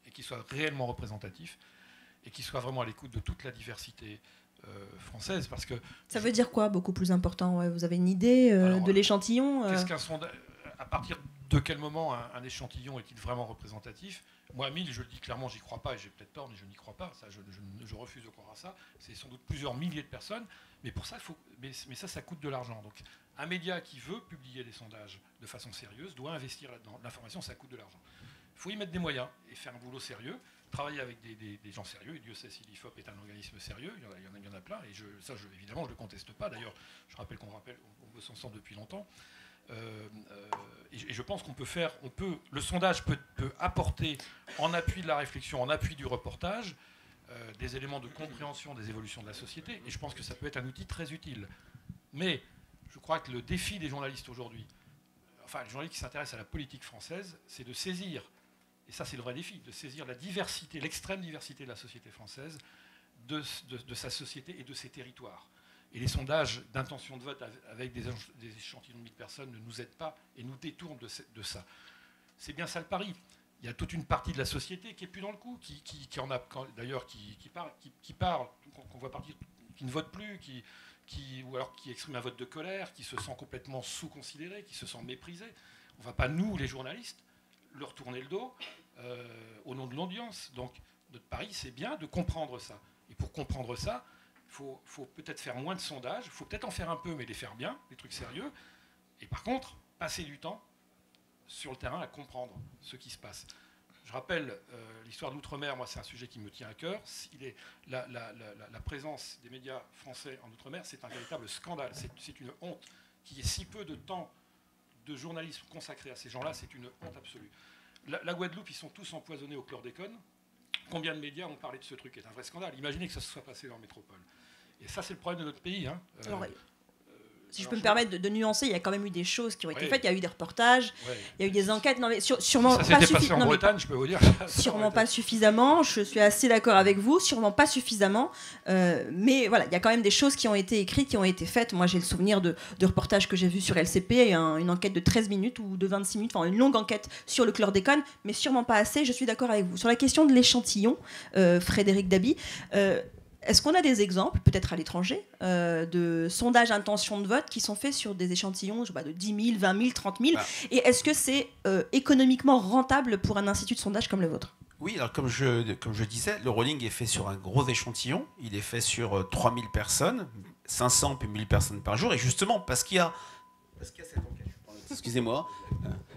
et qui soient réellement représentatifs et qui soient vraiment à l'écoute de toute la diversité française, parce que ça veut dire quoi, beaucoup plus important? Vous avez une idée de l'échantillon? Qu'est-ce qu'un sondage? À partir de quel moment un échantillon est-il vraiment représentatif? Moi, 1000, je le dis clairement, j'y crois pas, et j'ai peut-être tort, mais je n'y crois pas. Ça, je refuse de croire à ça. C'est sans doute plusieurs milliers de personnes, mais pour ça, mais ça coûte de l'argent. Donc, un média qui veut publier des sondages de façon sérieuse doit investir là-dedans. L'information, ça coûte de l'argent. Il faut y mettre des moyens et faire un boulot sérieux, travailler avec des gens sérieux. Et Dieu sait si l'IFOP est un organisme sérieux, il y en a plein, et évidemment, je ne le conteste pas. D'ailleurs, je rappelle qu'on bosse ensemble depuis longtemps. Et je pense le sondage peut apporter, en appui de la réflexion, en appui du reportage, des éléments de compréhension des évolutions de la société, et je pense que ça peut être un outil très utile. Mais je crois que le défi des journalistes aujourd'hui, enfin les journalistes qui s'intéressent à la politique française, c'est de saisir, et ça c'est le vrai défi, de saisir la diversité, l'extrême diversité de la société française, de sa société et de ses territoires. Et les sondages d'intention de vote avec des échantillons de 1000 personnes ne nous aident pas et nous détournent de ça. C'est bien ça le pari. Il y a toute une partie de la société qui n'est plus dans le coup, qui en a d'ailleurs qui parle, qu'on voit partir, qui ne vote plus, ou alors qui exprime un vote de colère, qui se sent complètement sous-considéré, qui se sent méprisé. On ne va pas, nous, les journalistes, leur tourner le dos au nom de l'audience. Donc notre pari, c'est bien de comprendre ça. Et pour comprendre ça, il faut peut-être faire moins de sondages, il faut peut-être en faire un peu, mais les faire bien, des trucs sérieux. Et par contre, passer du temps sur le terrain à comprendre ce qui se passe. Je rappelle l'histoire de l'outre-mer, moi c'est un sujet qui me tient à cœur. La présence des médias français en outre-mer, c'est un véritable scandale. C'est une honte qu'il y ait si peu de temps de journalisme consacré à ces gens-là, c'est une honte absolue. La Guadeloupe, ils sont tous empoisonnés au chlordécone. Combien de médias ont parlé de ce truc? C'est un vrai scandale. Imaginez que ça se soit passé en métropole. Et ça, c'est le problème de notre pays. Alors, si je peux me permettre de nuancer, il y a quand même eu des choses qui ont été faites. Il y a eu des reportages, il y a eu des enquêtes. Non, mais sûrement ça s'était passé en Bretagne, je peux vous dire. Sûrement pas suffisamment. Je suis assez d'accord avec vous. Sûrement pas suffisamment. Mais voilà, il y a quand même des choses qui ont été écrites, qui ont été faites. Moi, j'ai le souvenir de reportages que j'ai vus sur LCP, une enquête de 13 minutes ou de 26 minutes, enfin une longue enquête sur le chlordécone, mais sûrement pas assez. Je suis d'accord avec vous. Sur la question de l'échantillon, Frédéric Dabi, est-ce qu'on a des exemples, peut-être à l'étranger, de sondages intention de vote qui sont faits sur des échantillons de 10 000, 20 000, 30 000 Et est-ce que c'est économiquement rentable pour un institut de sondage comme le vôtre? Oui, alors comme je disais, le rolling est fait sur un gros échantillon. Il est fait sur 3000 personnes, 500 puis 1000 personnes par jour. Et justement, parce qu'il y a cette enquête, excusez-moi,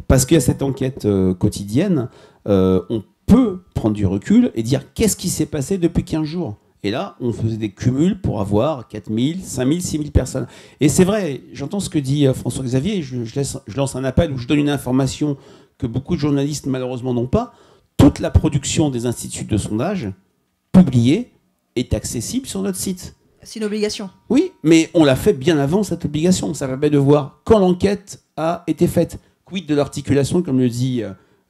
parce qu'il y a cette enquête quotidienne, on peut prendre du recul et dire qu'est-ce qui s'est passé depuis 15 jours. Et là, on faisait des cumuls pour avoir 4000, 5000, 6000 personnes. Et c'est vrai, j'entends ce que dit François-Xavier, je lance un appel où je donne une information que beaucoup de journalistes malheureusement n'ont pas. Toute la production des instituts de sondage publiée est accessible sur notre site. C'est une obligation. Oui, mais on l'a fait bien avant cette obligation. Ça permet de voir quand l'enquête a été faite. Quid de l'articulation, comme le dit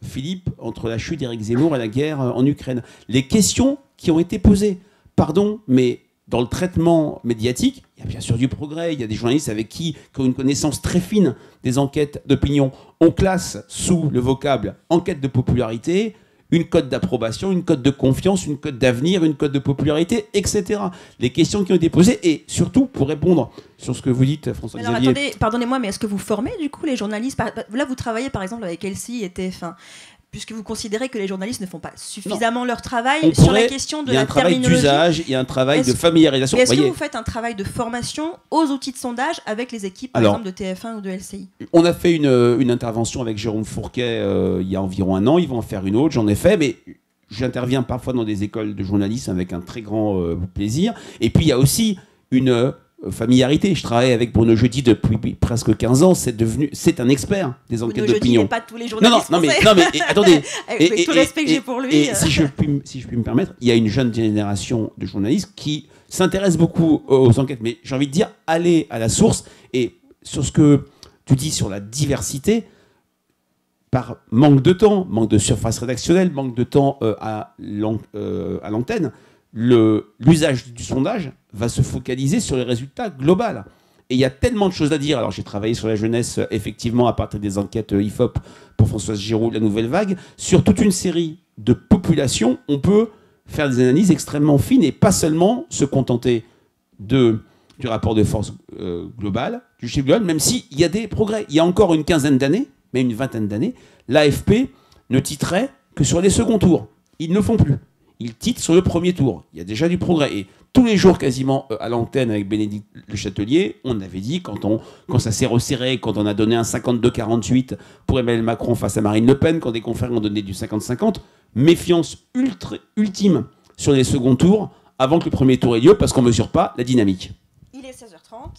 Philippe, entre la chute d'Éric Zemmour et la guerre en Ukraine. Les questions qui ont été posées. Pardon, mais dans le traitement médiatique, il y a bien sûr du progrès. Il y a des journalistes qui ont une connaissance très fine des enquêtes d'opinion. On classe sous le vocable enquête de popularité une cote d'approbation, une cote de confiance, une cote d'avenir, une cote de popularité, etc. Les questions qui ont été posées, et surtout pour répondre sur ce que vous dites, François-Xavier. Alors attendez, pardonnez-moi, mais est-ce que vous formez du coup les journalistes? Là, vous travaillez par exemple avec LCI et TF1. Puisque vous considérez que les journalistes ne font pas suffisamment leur travail sur la question de la terminologie. Il y a un travail d'usage, il y a un travail de familiarisation. Est-ce que vous faites un travail de formation aux outils de sondage avec les équipes, par exemple, de TF1 ou de LCI? On a fait une intervention avec Jérôme Fourquet il y a environ un an. Ils vont en faire une autre, j'en ai fait, mais j'interviens parfois dans des écoles de journalisme avec un très grand plaisir. Et puis il y a aussi une familiarité. Je travaille avec Bruno Jeudi depuis presque 15 ans. C'est un expert des enquêtes d'opinion. Bruno Jeudi n'est pas tous les journalistes non, mais attendez. Avec tout le respect que j'ai pour lui. Et si je puis me permettre, il y a une jeune génération de journalistes qui s'intéresse beaucoup aux enquêtes. Mais j'ai envie de dire, allez à la source. Et sur ce que tu dis sur la diversité, par manque de temps, manque de surface rédactionnelle, manque de temps à l'antenne, l'usage du sondage va se focaliser sur les résultats globaux. Et il y a tellement de choses à dire. Alors j'ai travaillé sur la jeunesse, effectivement, à partir des enquêtes IFOP pour Françoise Giroud, La Nouvelle Vague. Sur toute une série de populations, on peut faire des analyses extrêmement fines et pas seulement se contenter du rapport de force global, du chiffre global, même s'il y a des progrès. Il y a encore une quinzaine d'années, même une vingtaine d'années, l'AFP ne titrait que sur les seconds tours. Ils ne le font plus. Ils titrent sur le premier tour. Il y a déjà du progrès. Et tous les jours, quasiment, à l'antenne avec Bénédicte Le Châtelier, on avait dit, quand ça s'est resserré, quand on a donné un 52-48 pour Emmanuel Macron face à Marine Le Pen, quand des confrères ont donné du 50-50, méfiance ultime sur les seconds tours avant que le premier tour ait lieu, parce qu'on ne mesure pas la dynamique. Il est 16h30.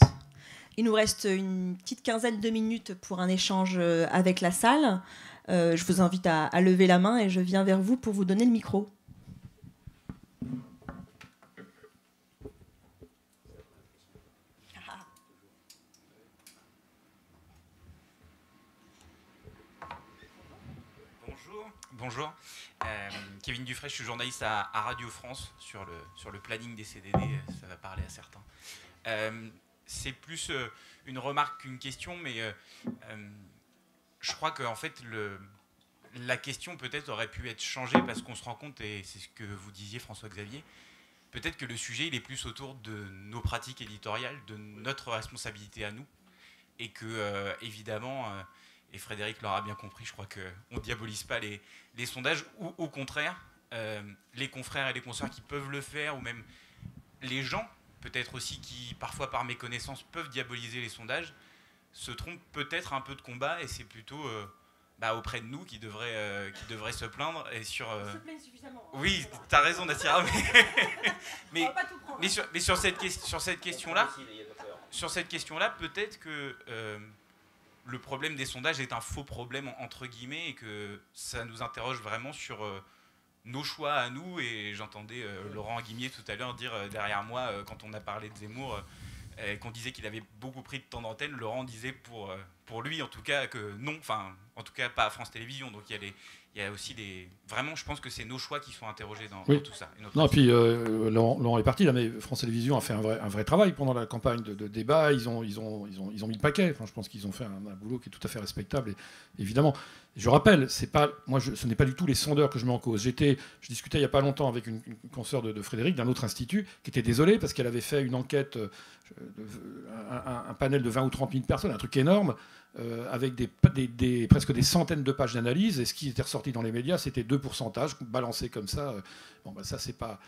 Il nous reste une petite quinzaine de minutes pour un échange avec la salle. Je vous invite à lever la main et je viens vers vous pour vous donner le micro. Bonjour, Kevin Dufray, je suis journaliste à Radio France sur le planning des CDD, ça va parler à certains. C'est plus une remarque qu'une question, mais je crois qu'en fait la question peut-être aurait pu être changée parce qu'on se rend compte, et c'est ce que vous disiez François-Xavier, peut-être que le sujet il est plus autour de nos pratiques éditoriales, de notre responsabilité à nous, et que évidemment... et Frédéric l'aura bien compris, je crois qu'on ne diabolise pas les sondages, ou au contraire, les confrères et les consoeurs qui peuvent le faire, ou même les gens, peut-être aussi, qui parfois par méconnaissance peuvent diaboliser les sondages, se trompent peut-être un peu de combat, et c'est plutôt auprès de nous qui devraient se plaindre. Et sur, se plaignent suffisamment. Oui, tu as raison, Nassira, mais sur cette question-là, peut-être que... le problème des sondages est un faux problème, entre guillemets, et que ça nous interroge vraiment sur nos choix à nous. Et j'entendais Laurent Guimier tout à l'heure dire derrière moi, quand on a parlé de Zemmour, qu'on disait qu'il avait beaucoup pris de temps d'antenne, Laurent disait pour lui, en tout cas, que non, enfin, en tout cas, pas à France Télévisions. Donc il y a aussi des... Vraiment, je pense que c'est nos choix qui sont interrogés dans tout ça. Non, puis Laurent est parti là, mais France Télévisions a fait un vrai travail pendant la campagne de débat. Ils ont mis le paquet. Enfin, je pense qu'ils ont fait un boulot qui est tout à fait respectable. Et, évidemment, je rappelle, ce n'est pas du tout les sondeurs que je mets en cause. Je discutais il n'y a pas longtemps avec une consoeur de Frédéric d'un autre institut qui était désolée parce qu'elle avait fait une enquête, un panel de 20 ou 30 000 personnes, un truc énorme. Avec presque des centaines de pages d'analyse, et ce qui était ressorti dans les médias, c'était 2 pourcentages balancés comme ça. Ça, c'est pas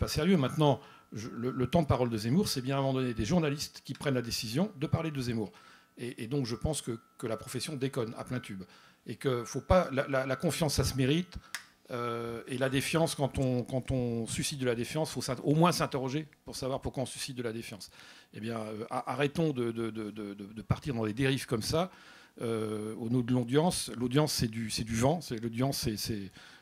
sérieux. Maintenant, le temps de parole de Zemmour, c'est bien à un moment donné des journalistes qui prennent la décision de parler de Zemmour. Et donc, je pense que la profession déconne à plein tube. Et que faut pas, la confiance, ça se mérite. Et la défiance, quand on suscite de la défiance, il faut au moins s'interroger pour savoir pourquoi on suscite de la défiance. Eh bien, arrêtons de partir dans des dérives comme ça. Au nom de l'audience, l'audience c'est du vent. L'audience,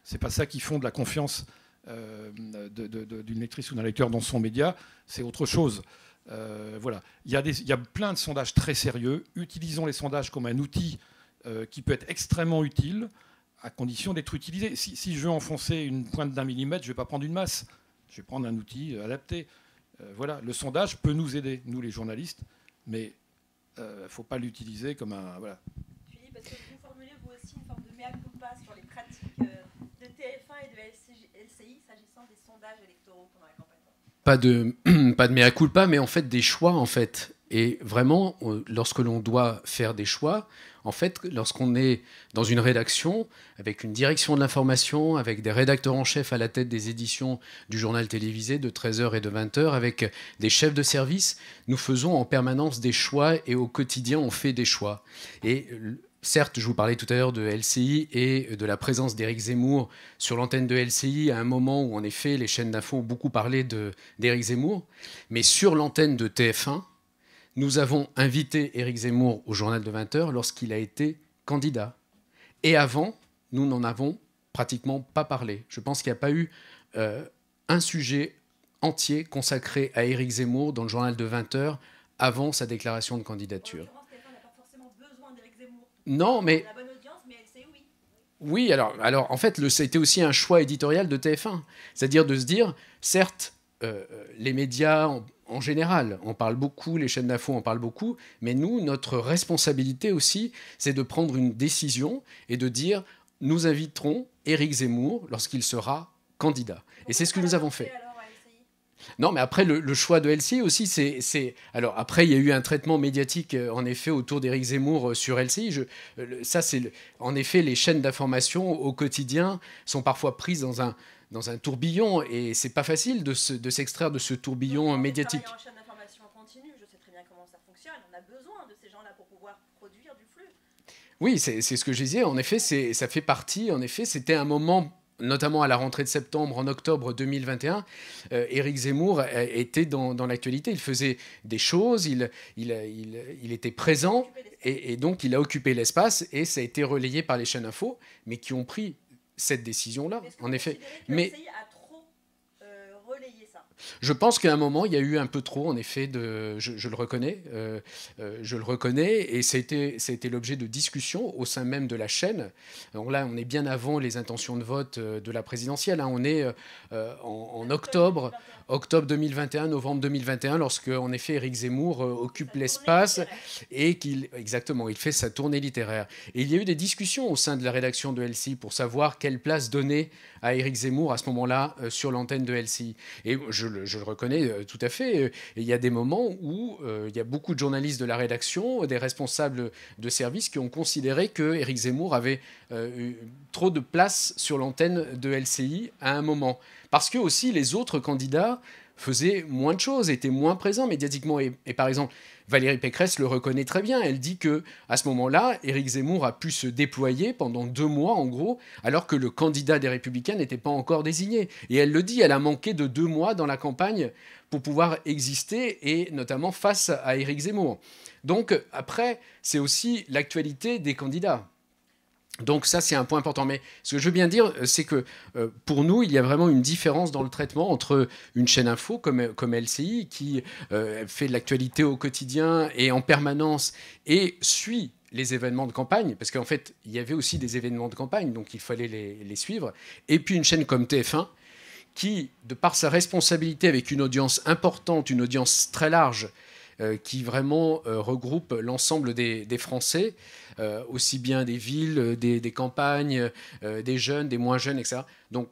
c'est pas ça qui fonde la confiance d'une lectrice ou d'un lecteur dans son média. C'est autre chose. Voilà. Il y a plein de sondages très sérieux. Utilisons les sondages comme un outil qui peut être extrêmement utile, à condition d'être utilisé. Si je veux enfoncer une pointe d'1 millimètre, je ne vais pas prendre une masse. Je vais prendre un outil adapté. Voilà. Le sondage peut nous aider, nous les journalistes, mais il ne faut pas l'utiliser comme un... Voilà. Philippe, est-ce que vous formulez vous aussi une forme de mea culpa sur les pratiques de TF1 et de LCI s'agissant des sondages électoraux pendant la campagne ? Pas de mea culpa, mais en fait des choix, en fait. Et vraiment, lorsque l'on doit faire des choix, en fait, lorsqu'on est dans une rédaction, avec une direction de l'information, avec des rédacteurs en chef à la tête des éditions du journal télévisé de 13h et de 20h, avec des chefs de service, nous faisons en permanence des choix et au quotidien, on fait des choix. Et certes, je vous parlais tout à l'heure de LCI et de la présence d'Éric Zemmour sur l'antenne de LCI à un moment où, en effet, les chaînes d'info ont beaucoup parlé d'Éric Zemmour. Mais sur l'antenne de TF1, nous avons invité Éric Zemmour au journal de 20h lorsqu'il a été candidat. Et avant, nous n'en avons pratiquement pas parlé. Je pense qu'il n'y a pas eu un sujet entier consacré à Éric Zemmour dans le journal de 20h avant sa déclaration de candidature. Non, mais... Oui, alors en fait, ça a été aussi un choix éditorial de TF1. C'est-à-dire de se dire, certes, les médias en général en parlent beaucoup, les chaînes d'infos en parlent beaucoup, mais nous, notre responsabilité aussi, c'est de prendre une décision et de dire, nous inviterons Éric Zemmour lorsqu'il sera candidat. Et c'est ce que nous avons fait. Non, mais après, le choix de LCI aussi, c'est... Alors, après, il y a eu un traitement médiatique, en effet, autour d'Éric Zemmour sur LCI. En effet, les chaînes d'information au quotidien sont parfois prises dans un tourbillon, et c'est pas facile de s'extraire de ce tourbillon médiatique. En chaîne d'information en continu, je sais très bien comment ça fonctionne. On a besoin de ces gens-là pour pouvoir produire du flux. Oui, c'est ce que je disais. En effet, ça fait partie. En effet, c'était un moment... Notamment à la rentrée de septembre, en octobre 2021, Éric Zemmour était dans l'actualité. Il faisait des choses, il était présent, et donc il a occupé l'espace, et ça a été relayé par les chaînes info, mais qui ont pris cette décision-là, en effet. Mais a trop relayé ça. Je pense qu'à un moment, il y a eu un peu trop, en effet, je le reconnais, et ça a été l'objet de discussions au sein même de la chaîne. Donc là, on est bien avant les intentions de vote de la présidentielle. On est en octobre 2021, novembre 2021, lorsque, en effet, Éric Zemmour occupe l'espace et il fait sa tournée littéraire. Et il y a eu des discussions au sein de la rédaction de LCI pour savoir quelle place donner à Éric Zemmour à ce moment-là sur l'antenne de LCI. Et je le reconnais tout à fait. Et il y a des moments où il y a beaucoup de journalistes de la rédaction, des responsables de service qui ont considéré que Éric Zemmour avait eu trop de place sur l'antenne de LCI à un moment. Parce que aussi les autres candidats faisaient moins de choses, étaient moins présents médiatiquement. Et par exemple, Valérie Pécresse le reconnaît très bien. Elle dit qu'à ce moment-là, Éric Zemmour a pu se déployer pendant 2 mois, en gros, alors que le candidat des Républicains n'était pas encore désigné. Et elle le dit, elle a manqué de 2 mois dans la campagne pour pouvoir exister, et notamment face à Éric Zemmour. Donc après, c'est aussi l'actualité des candidats. Donc ça, c'est un point important. Mais ce que je veux bien dire, c'est que pour nous, il y a vraiment une différence dans le traitement entre une chaîne info comme LCI, qui fait de l'actualité au quotidien et en permanence et suit les événements de campagne, parce qu'en fait, il y avait aussi des événements de campagne, donc il fallait les suivre. Et puis une chaîne comme TF1, qui, de par sa responsabilité avec une audience importante, une audience très large, qui vraiment regroupe l'ensemble des Français, aussi bien des villes, des campagnes, des jeunes, des moins jeunes, etc. Donc,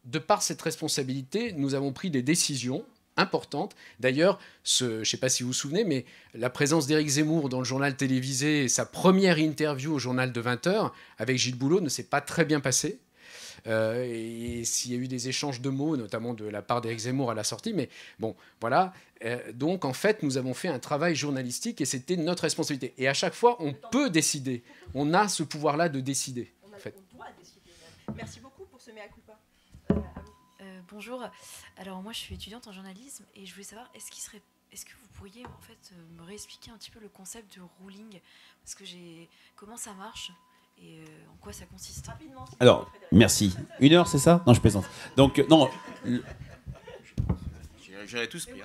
de par cette responsabilité, nous avons pris des décisions importantes. D'ailleurs, je ne sais pas si vous vous souvenez, mais la présence d'Éric Zemmour dans le journal télévisé, sa première interview au journal de 20h avec Gilles Boulot ne s'est pas très bien passée. Et s'il y a eu des échanges de mots, notamment de la part d'Éric Zemmour à la sortie, mais bon, voilà. Donc, en fait, nous avons fait un travail journalistique et c'était notre responsabilité. Et à chaque fois, on peut décider. On a ce pouvoir-là de décider. On doit décider. Merci beaucoup pour ce mea culpa. Bonjour. Alors, moi, je suis étudiante en journalisme et je voulais savoir, est-ce que vous pourriez, en fait, me réexpliquer un petit peu le concept de ruling, parce que comment ça marche et en quoi ça consiste. Alors, merci. 1 heure, c'est ça? Non, je plaisante. Donc, non. J'aurais tous pris.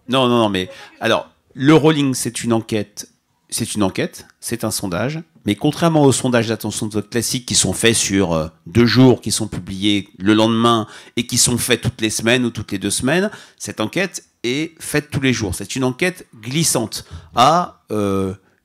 Non, mais alors, le rolling, c'est une enquête, c'est un sondage, mais contrairement aux sondages d'attention de vote classiques qui sont faits sur 2 jours, qui sont publiés le lendemain et qui sont faits toutes les semaines ou toutes les 2 semaines, cette enquête est faite tous les jours. C'est une enquête glissante. À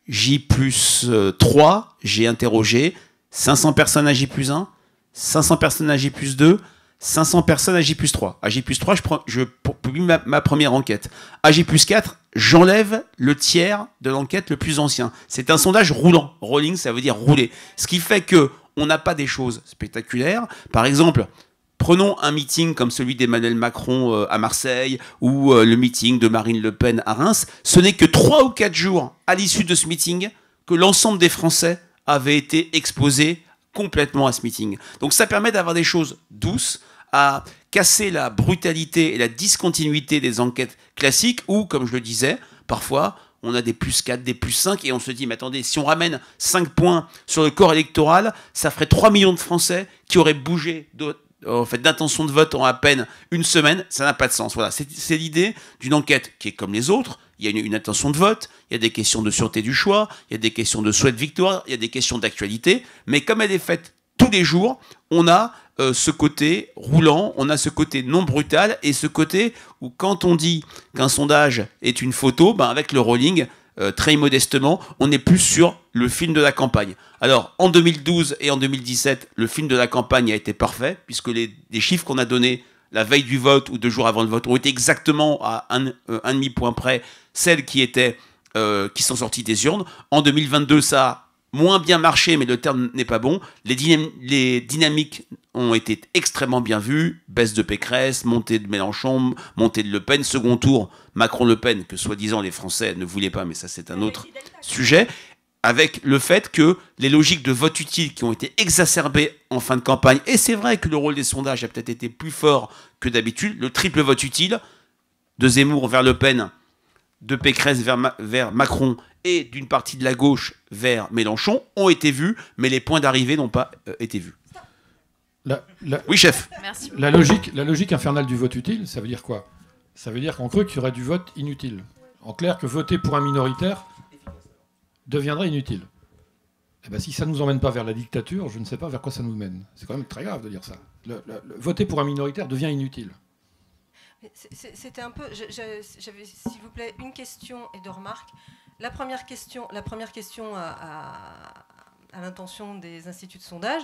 J+3, j'ai interrogé 500 personnes à J+1, 500 personnes à J+2, 500 personnes à J+3. À J+3, je publie ma première enquête. À J+4, j'enlève le tiers de l'enquête le plus ancien. C'est un sondage roulant. Rolling, ça veut dire rouler. Ce qui fait qu'on n'a pas des choses spectaculaires. Par exemple, prenons un meeting comme celui d'Emmanuel Macron à Marseille ou le meeting de Marine Le Pen à Reims. Ce n'est que 3 ou 4 jours à l'issue de ce meeting que l'ensemble des Français avaient été exposés complètement à ce meeting. Donc ça permet d'avoir des choses douces, à casser la brutalité et la discontinuité des enquêtes classiques où, comme je le disais, parfois, on a des +4, des +5, et on se dit, mais attendez, si on ramène 5 points sur le corps électoral, ça ferait 3 millions de Français qui auraient bougé d'intention de vote en à peine une semaine, ça n'a pas de sens. Voilà, c'est l'idée d'une enquête qui est comme les autres. Il y a une intention de vote, il y a des questions de sûreté du choix, il y a des questions de souhait de victoire, il y a des questions d'actualité, mais comme elle est faite tous les jours, on a ce côté roulant, on a ce côté non brutal, et ce côté où quand on dit qu'un sondage est une photo, ben avec le rolling, très modestement, on est plus sur le film de la campagne. Alors, en 2012 et en 2017, le film de la campagne a été parfait, puisque les chiffres qu'on a donnés la veille du vote ou 2 jours avant le vote ont été exactement à un demi-point près celles qui sont sorties des urnes. En 2022, ça a moins bien marché, mais le terme n'est pas bon. Les dynamiques ont été extrêmement bien vues. Baisse de Pécresse, montée de Mélenchon, montée de Le Pen, second tour Macron-Le Pen, que soi-disant les Français ne voulaient pas, mais ça c'est un autre sujet. Avec le fait que les logiques de vote utile qui ont été exacerbées en fin de campagne, et c'est vrai que le rôle des sondages a peut-être été plus fort que d'habitude, le triple vote utile, de Zemmour vers Le Pen, de Pécresse vers Macron, et d'une partie de la gauche vers Mélenchon, ont été vus, mais les points d'arrivée n'ont pas été vus. Oui, chef. Merci. La logique infernale du vote utile, ça veut dire quoi? Ça veut dire qu'en creux, qu'il y aurait du vote inutile. En clair, que voter pour un minoritaire deviendrait inutile. Eh ben, si ça ne nous emmène pas vers la dictature, je ne sais pas vers quoi ça nous mène. C'est quand même très grave de dire ça. Voter pour un minoritaire devient inutile. C'était un peu... J'avais, s'il vous plaît, une question et 2 remarques. La première question à l'intention des instituts de sondage.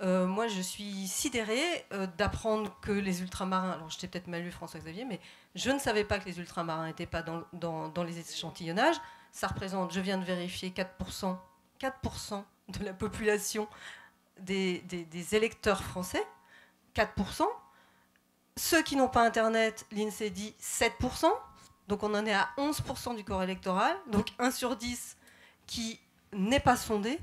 Moi, je suis sidérée d'apprendre que les ultramarins... Alors, je t'ai peut-être mal lu, François-Xavier, mais je ne savais pas que les ultramarins n'étaient pas dans les échantillonnages. Ça représente, je viens de vérifier, 4% de la population des électeurs français. 4%. Ceux qui n'ont pas Internet, l'INSEE dit 7%. Donc on en est à 11% du corps électoral. Donc 1 sur 10 qui n'est pas sondé.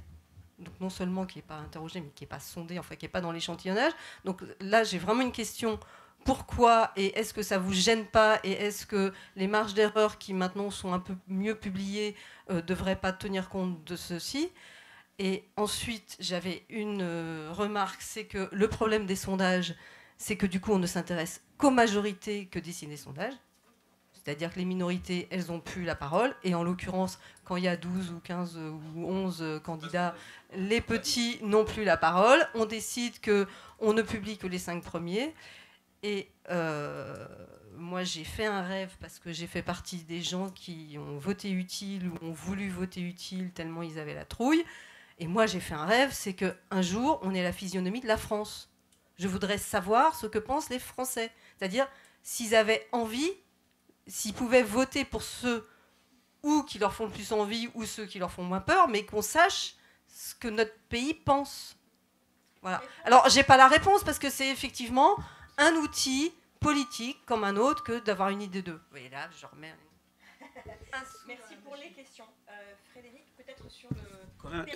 Donc non seulement qui n'est pas interrogé, mais qui n'est pas sondé, enfin qui n'est pas dans l'échantillonnage. Donc là, j'ai vraiment une question. Pourquoi et est-ce que ça ne vous gêne pas et est-ce que les marges d'erreur qui maintenant sont un peu mieux publiées ne devraient pas tenir compte de ceci? Et ensuite, j'avais une remarque, c'est que le problème des sondages, c'est que du coup, on ne s'intéresse qu'aux majorités que dessinent les sondages. C'est-à-dire que les minorités, elles n'ont plus la parole. Et en l'occurrence, quand il y a 12 ou 15 ou 11 candidats, les petits n'ont plus la parole. On décide qu'on ne publie que les 5 premiers. Et moi, j'ai fait un rêve parce que j'ai fait partie des gens qui ont voté utile ou ont voulu voter utile tellement ils avaient la trouille. Et moi, j'ai fait un rêve, c'est qu'un jour, on ait la physionomie de la France. Je voudrais savoir ce que pensent les Français. C'est-à-dire, s'ils avaient envie, s'ils pouvaient voter pour ceux ou qui leur font le plus envie ou ceux qui leur font moins peur, mais qu'on sache ce que notre pays pense. Voilà. Alors, j'ai pas la réponse parce que c'est effectivement un outil politique comme un autre que d'avoir une idée d'eux. Vous voyez là, je remets Merci pour les questions. Frédéric, peut-être sur le...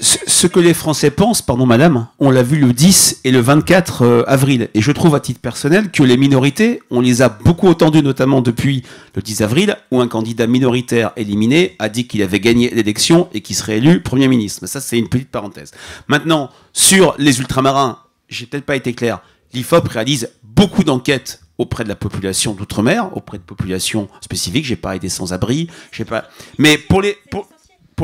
Ce que les Français pensent, pardon madame, on l'a vu le 10 et le 24 avril. Et je trouve à titre personnel que les minorités, on les a beaucoup entendues, notamment depuis le 10 avril, où un candidat minoritaire éliminé a dit qu'il avait gagné l'élection et qu'il serait élu Premier ministre. Mais ça, c'est une petite parenthèse. Maintenant, sur les ultramarins, j'ai peut-être pas été clair, l'IFOP réalise beaucoup d'enquêtes auprès de la population d'outre-mer, auprès de populations spécifiques. J'ai pas été sans-abri, mais pour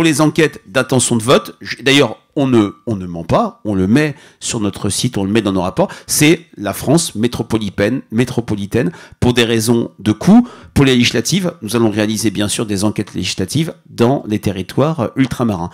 les enquêtes d'intention de vote, d'ailleurs, on ne ment pas, on le met sur notre site, on le met dans nos rapports, c'est la France métropolitaine, pour des raisons de coût. Pour les législatives, nous allons réaliser bien sûr des enquêtes législatives dans les territoires ultramarins.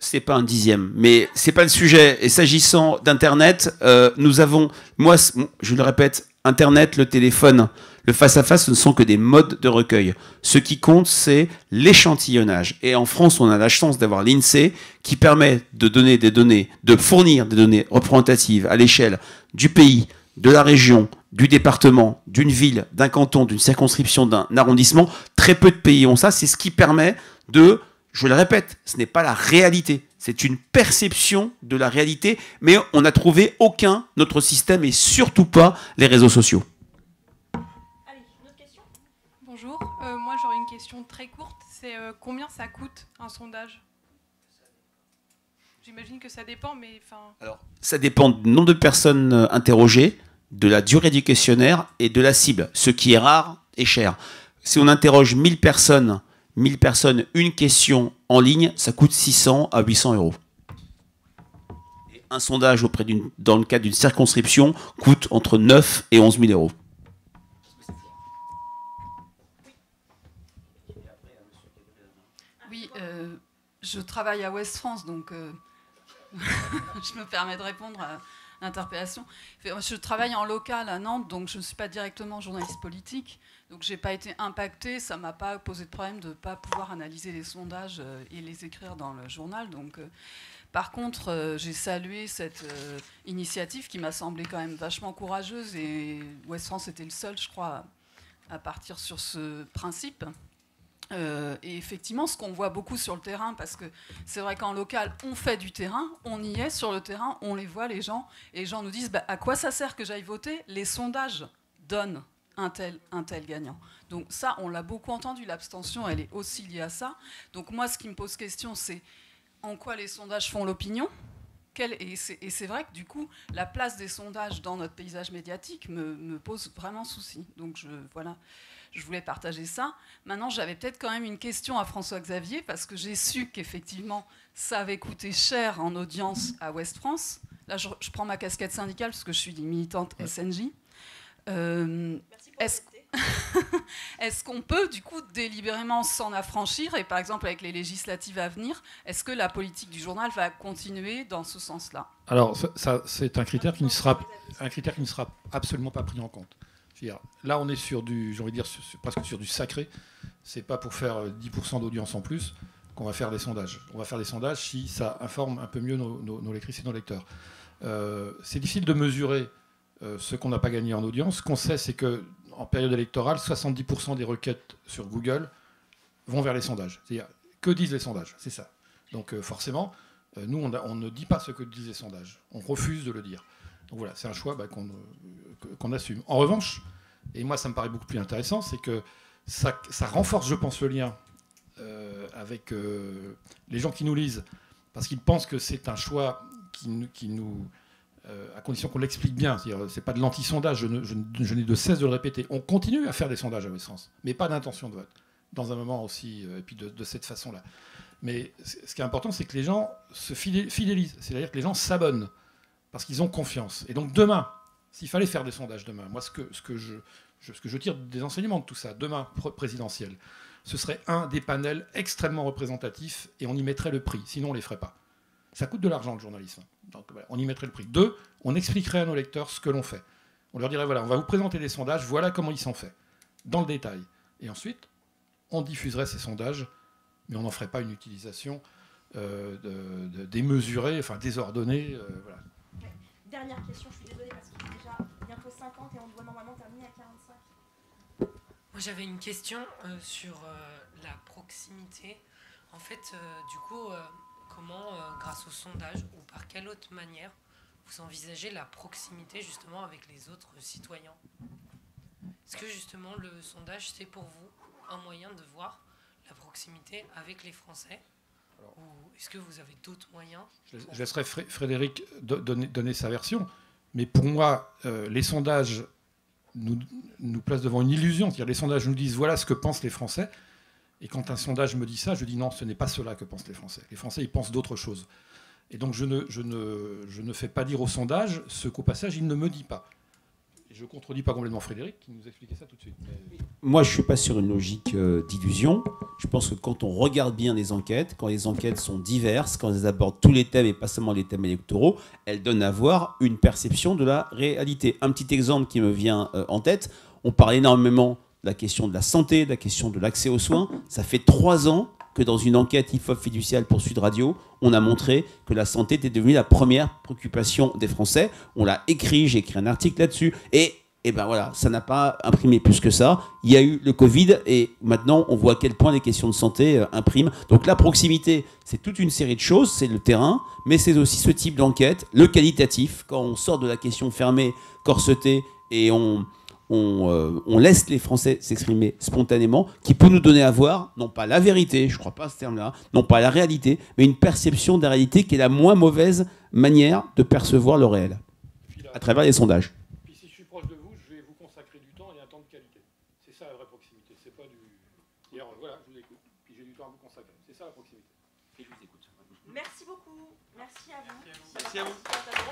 C'est pas un dixième, mais c'est pas le sujet. Et s'agissant d'Internet, nous avons, moi, je le répète, Internet, le téléphone, le face-à-face, ce ne sont que des modes de recueil. Ce qui compte, c'est l'échantillonnage. Et en France, on a la chance d'avoir l'INSEE qui permet de donner des données, de fournir des données représentatives à l'échelle du pays, de la région, du département, d'une ville, d'un canton, d'une circonscription, d'un arrondissement. Très peu de pays ont ça. C'est ce qui permet 2, je le répète, ce n'est pas la réalité. C'est une perception de la réalité, mais on n'a trouvé aucun autre système et surtout pas les réseaux sociaux. Allez, une autre question ? Bonjour, moi j'aurais une question très courte, c'est combien ça coûte un sondage ? J'imagine que ça dépend, mais enfin... Alors, ça dépend du nombre de personnes interrogées, de la durée du questionnaire et de la cible. Ce qui est rare est cher. Si on interroge 1000 personnes, une question en ligne, ça coûte 600 à 800 euros. Et un sondage dans le cadre d'une circonscription coûte entre 9 et 11 000 euros. Oui, je travaille à Ouest France, donc je me permets de répondre à l'interpellation. Je travaille en local à Nantes, donc je ne suis pas directement journaliste politique, donc je n'ai pas été impactée, ça ne m'a pas posé de problème de ne pas pouvoir analyser les sondages et les écrire dans le journal. Donc, par contre, j'ai salué cette initiative qui m'a semblé quand même vachement courageuse, et Ouest France était le seul, je crois, à partir sur ce principe. Et effectivement, ce qu'on voit beaucoup sur le terrain, parce que c'est vrai qu'en local, on fait du terrain, on y est sur le terrain, on les voit, les gens, et les gens nous disent à quoi ça sert que j'aille voter ? Les sondages donnent un tel gagnant. Donc ça, on l'a beaucoup entendu, l'abstention, elle est aussi liée à ça. Donc moi, ce qui me pose question, c'est en quoi les sondages font l'opinion ? Et c'est vrai que du coup, la place des sondages dans notre paysage médiatique me pose vraiment souci. Donc voilà. Je voulais partager ça. Maintenant, j'avais peut-être quand même une question à François-Xavier, parce que j'ai su qu'effectivement, ça avait coûté cher en audience à Ouest France. Là, je prends ma casquette syndicale, parce que je suis une militante SNJ. Est-ce qu'on peut, du coup, délibérément s'en affranchir ? Et par exemple, avec les législatives à venir, est-ce que la politique du journal va continuer dans ce sens-là ? Alors, ça, c'est un critère qui ne sera absolument pas pris en compte. Là, on est sur du, j'ai envie de dire, presque sur du sacré. C'est pas pour faire 10% d'audience en plus qu'on va faire des sondages. On va faire des sondages si ça informe un peu mieux nos lectrices et nos lecteurs. C'est difficile de mesurer ce qu'on n'a pas gagné en audience. Ce qu'on sait, c'est qu'en période électorale, 70% des requêtes sur Google vont vers les sondages. C'est-à-dire, que disent les sondages ? C'est ça. Donc forcément, nous, on ne dit pas ce que disent les sondages. On refuse de le dire. Donc voilà, c'est un choix qu'on assume. En revanche, et moi ça me paraît beaucoup plus intéressant, c'est que ça renforce, je pense, le lien avec les gens qui nous lisent, parce qu'ils pensent que c'est un choix qui nous à condition qu'on l'explique bien. C'est pas de l'anti-sondage, je n'ai de cesse de le répéter. On continue à faire des sondages à Ouest France, mais pas d'intention de vote, dans un moment aussi, et puis de cette façon-là. Mais ce qui est important, c'est que les gens se fidélisent, c'est-à-dire que les gens s'abonnent, parce qu'ils ont confiance. Et donc demain, s'il fallait faire des sondages demain, moi ce que je tire des enseignements de tout ça, demain présidentiel, ce serait un des panels extrêmement représentatifs, et on y mettrait le prix, sinon on ne les ferait pas. Ça coûte de l'argent, le journalisme. Donc voilà, on y mettrait le prix. 2, on expliquerait à nos lecteurs ce que l'on fait. On leur dirait, voilà, on va vous présenter des sondages, voilà comment ils sont faits, dans le détail. Et ensuite, on diffuserait ces sondages, mais on n'en ferait pas une utilisation démesurée, enfin désordonnée. Voilà. Dernière question, je suis désolée parce qu'il est déjà bientôt 50 et on doit normalement terminer à 45. Moi j'avais une question sur la proximité. En fait, du coup, comment, grâce au sondage ou par quelle autre manière, vous envisagez la proximité justement avec les autres citoyens ? Est-ce que justement le sondage, c'est pour vous un moyen de voir la proximité avec les Français ? Ou est-ce que vous avez d'autres moyens ? Je laisserai Frédéric donner sa version. Mais pour moi, les sondages nous placent devant une illusion. C'est-à-dire les sondages nous disent voilà ce que pensent les Français. Et quand un sondage me dit ça, je dis non, ce n'est pas cela que pensent les Français. Les Français, ils pensent d'autres choses. Et donc je ne fais pas dire au sondage ce qu'au passage, il ne me dit pas. Et je ne contredis pas complètement Frédéric, qui nous expliquait ça tout de suite. Moi, je ne suis pas sur une logique d'illusion. Je pense que quand on regarde bien les enquêtes, quand les enquêtes sont diverses, quand elles abordent tous les thèmes et pas seulement les thèmes électoraux, elles donnent à voir une perception de la réalité. Un petit exemple qui me vient en tête, on parle énormément de la question de la santé, de la question de l'accès aux soins. Ça fait 3 ans que dans une enquête IFOP fiduciale pour Sud Radio, on a montré que la santé était devenue la première préoccupation des Français. On l'a écrit, j'ai écrit un article là-dessus. Et Et ben voilà, ça n'a pas imprimé plus que ça. Il y a eu le Covid et maintenant on voit à quel point les questions de santé impriment. Donc la proximité, c'est toute une série de choses, c'est le terrain, mais c'est aussi ce type d'enquête, le qualitatif, quand on sort de la question fermée, corsetée, et on laisse les Français s'exprimer spontanément, qui peut nous donner à voir, non pas la vérité, je ne crois pas à ce terme-là, non pas la réalité, mais une perception de la réalité qui est la moins mauvaise manière de percevoir le réel, à travers les sondages. Puis si je suis proche de vous, je vais vous consacrer du temps et un temps de qualité. C'est ça la vraie proximité, c'est pas du... Et alors, voilà, je vous écoute, puis j'ai du temps à vous consacrer. C'est ça la proximité. Et je vous écoute. Merci beaucoup. Merci à vous. Merci à vous.